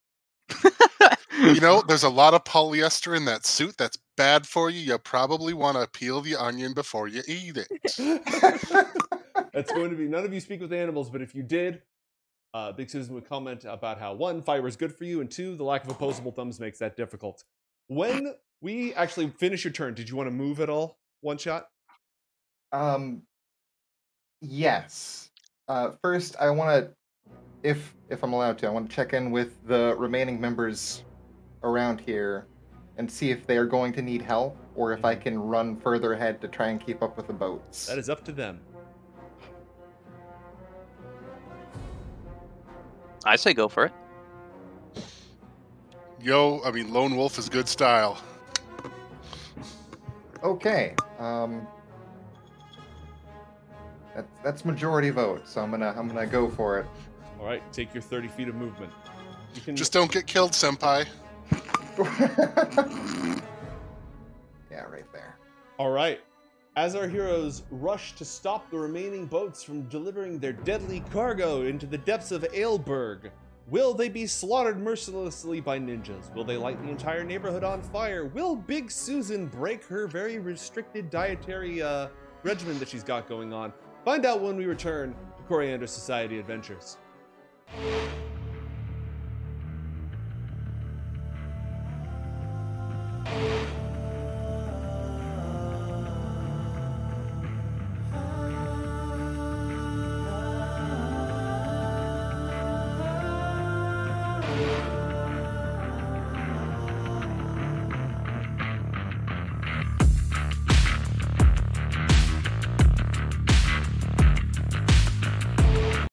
There's a lot of polyester in that suit that's bad for you. You probably want to peel the onion before you eat it. That's going to be, none of you speak with animals, but if you did, Big Susan would comment about how 1, fiber is good for you, and 2, the lack of opposable thumbs makes that difficult. When we actually finish your turn, did you want to move at all? One shot? Yes. First, I want to, if I'm allowed to, I want to check in with the remaining members around here and see if they are going to need help or if I can run further ahead to try and keep up with the boats. That is up to them. I say go for it. Lone Wolf is good style. Okay. That's majority vote, so I'm gonna go for it. All right, take your 30 feet of movement. You can Just don't get killed, senpai. Yeah, right there. All right. As our heroes rush to stop the remaining boats from delivering their deadly cargo into the depths of Aleburg, will they be slaughtered mercilessly by ninjas? Will they light the entire neighborhood on fire? Will Big Susan break her very restricted dietary regimen that she's got going on? Find out when we return to Coriander Society Adventures.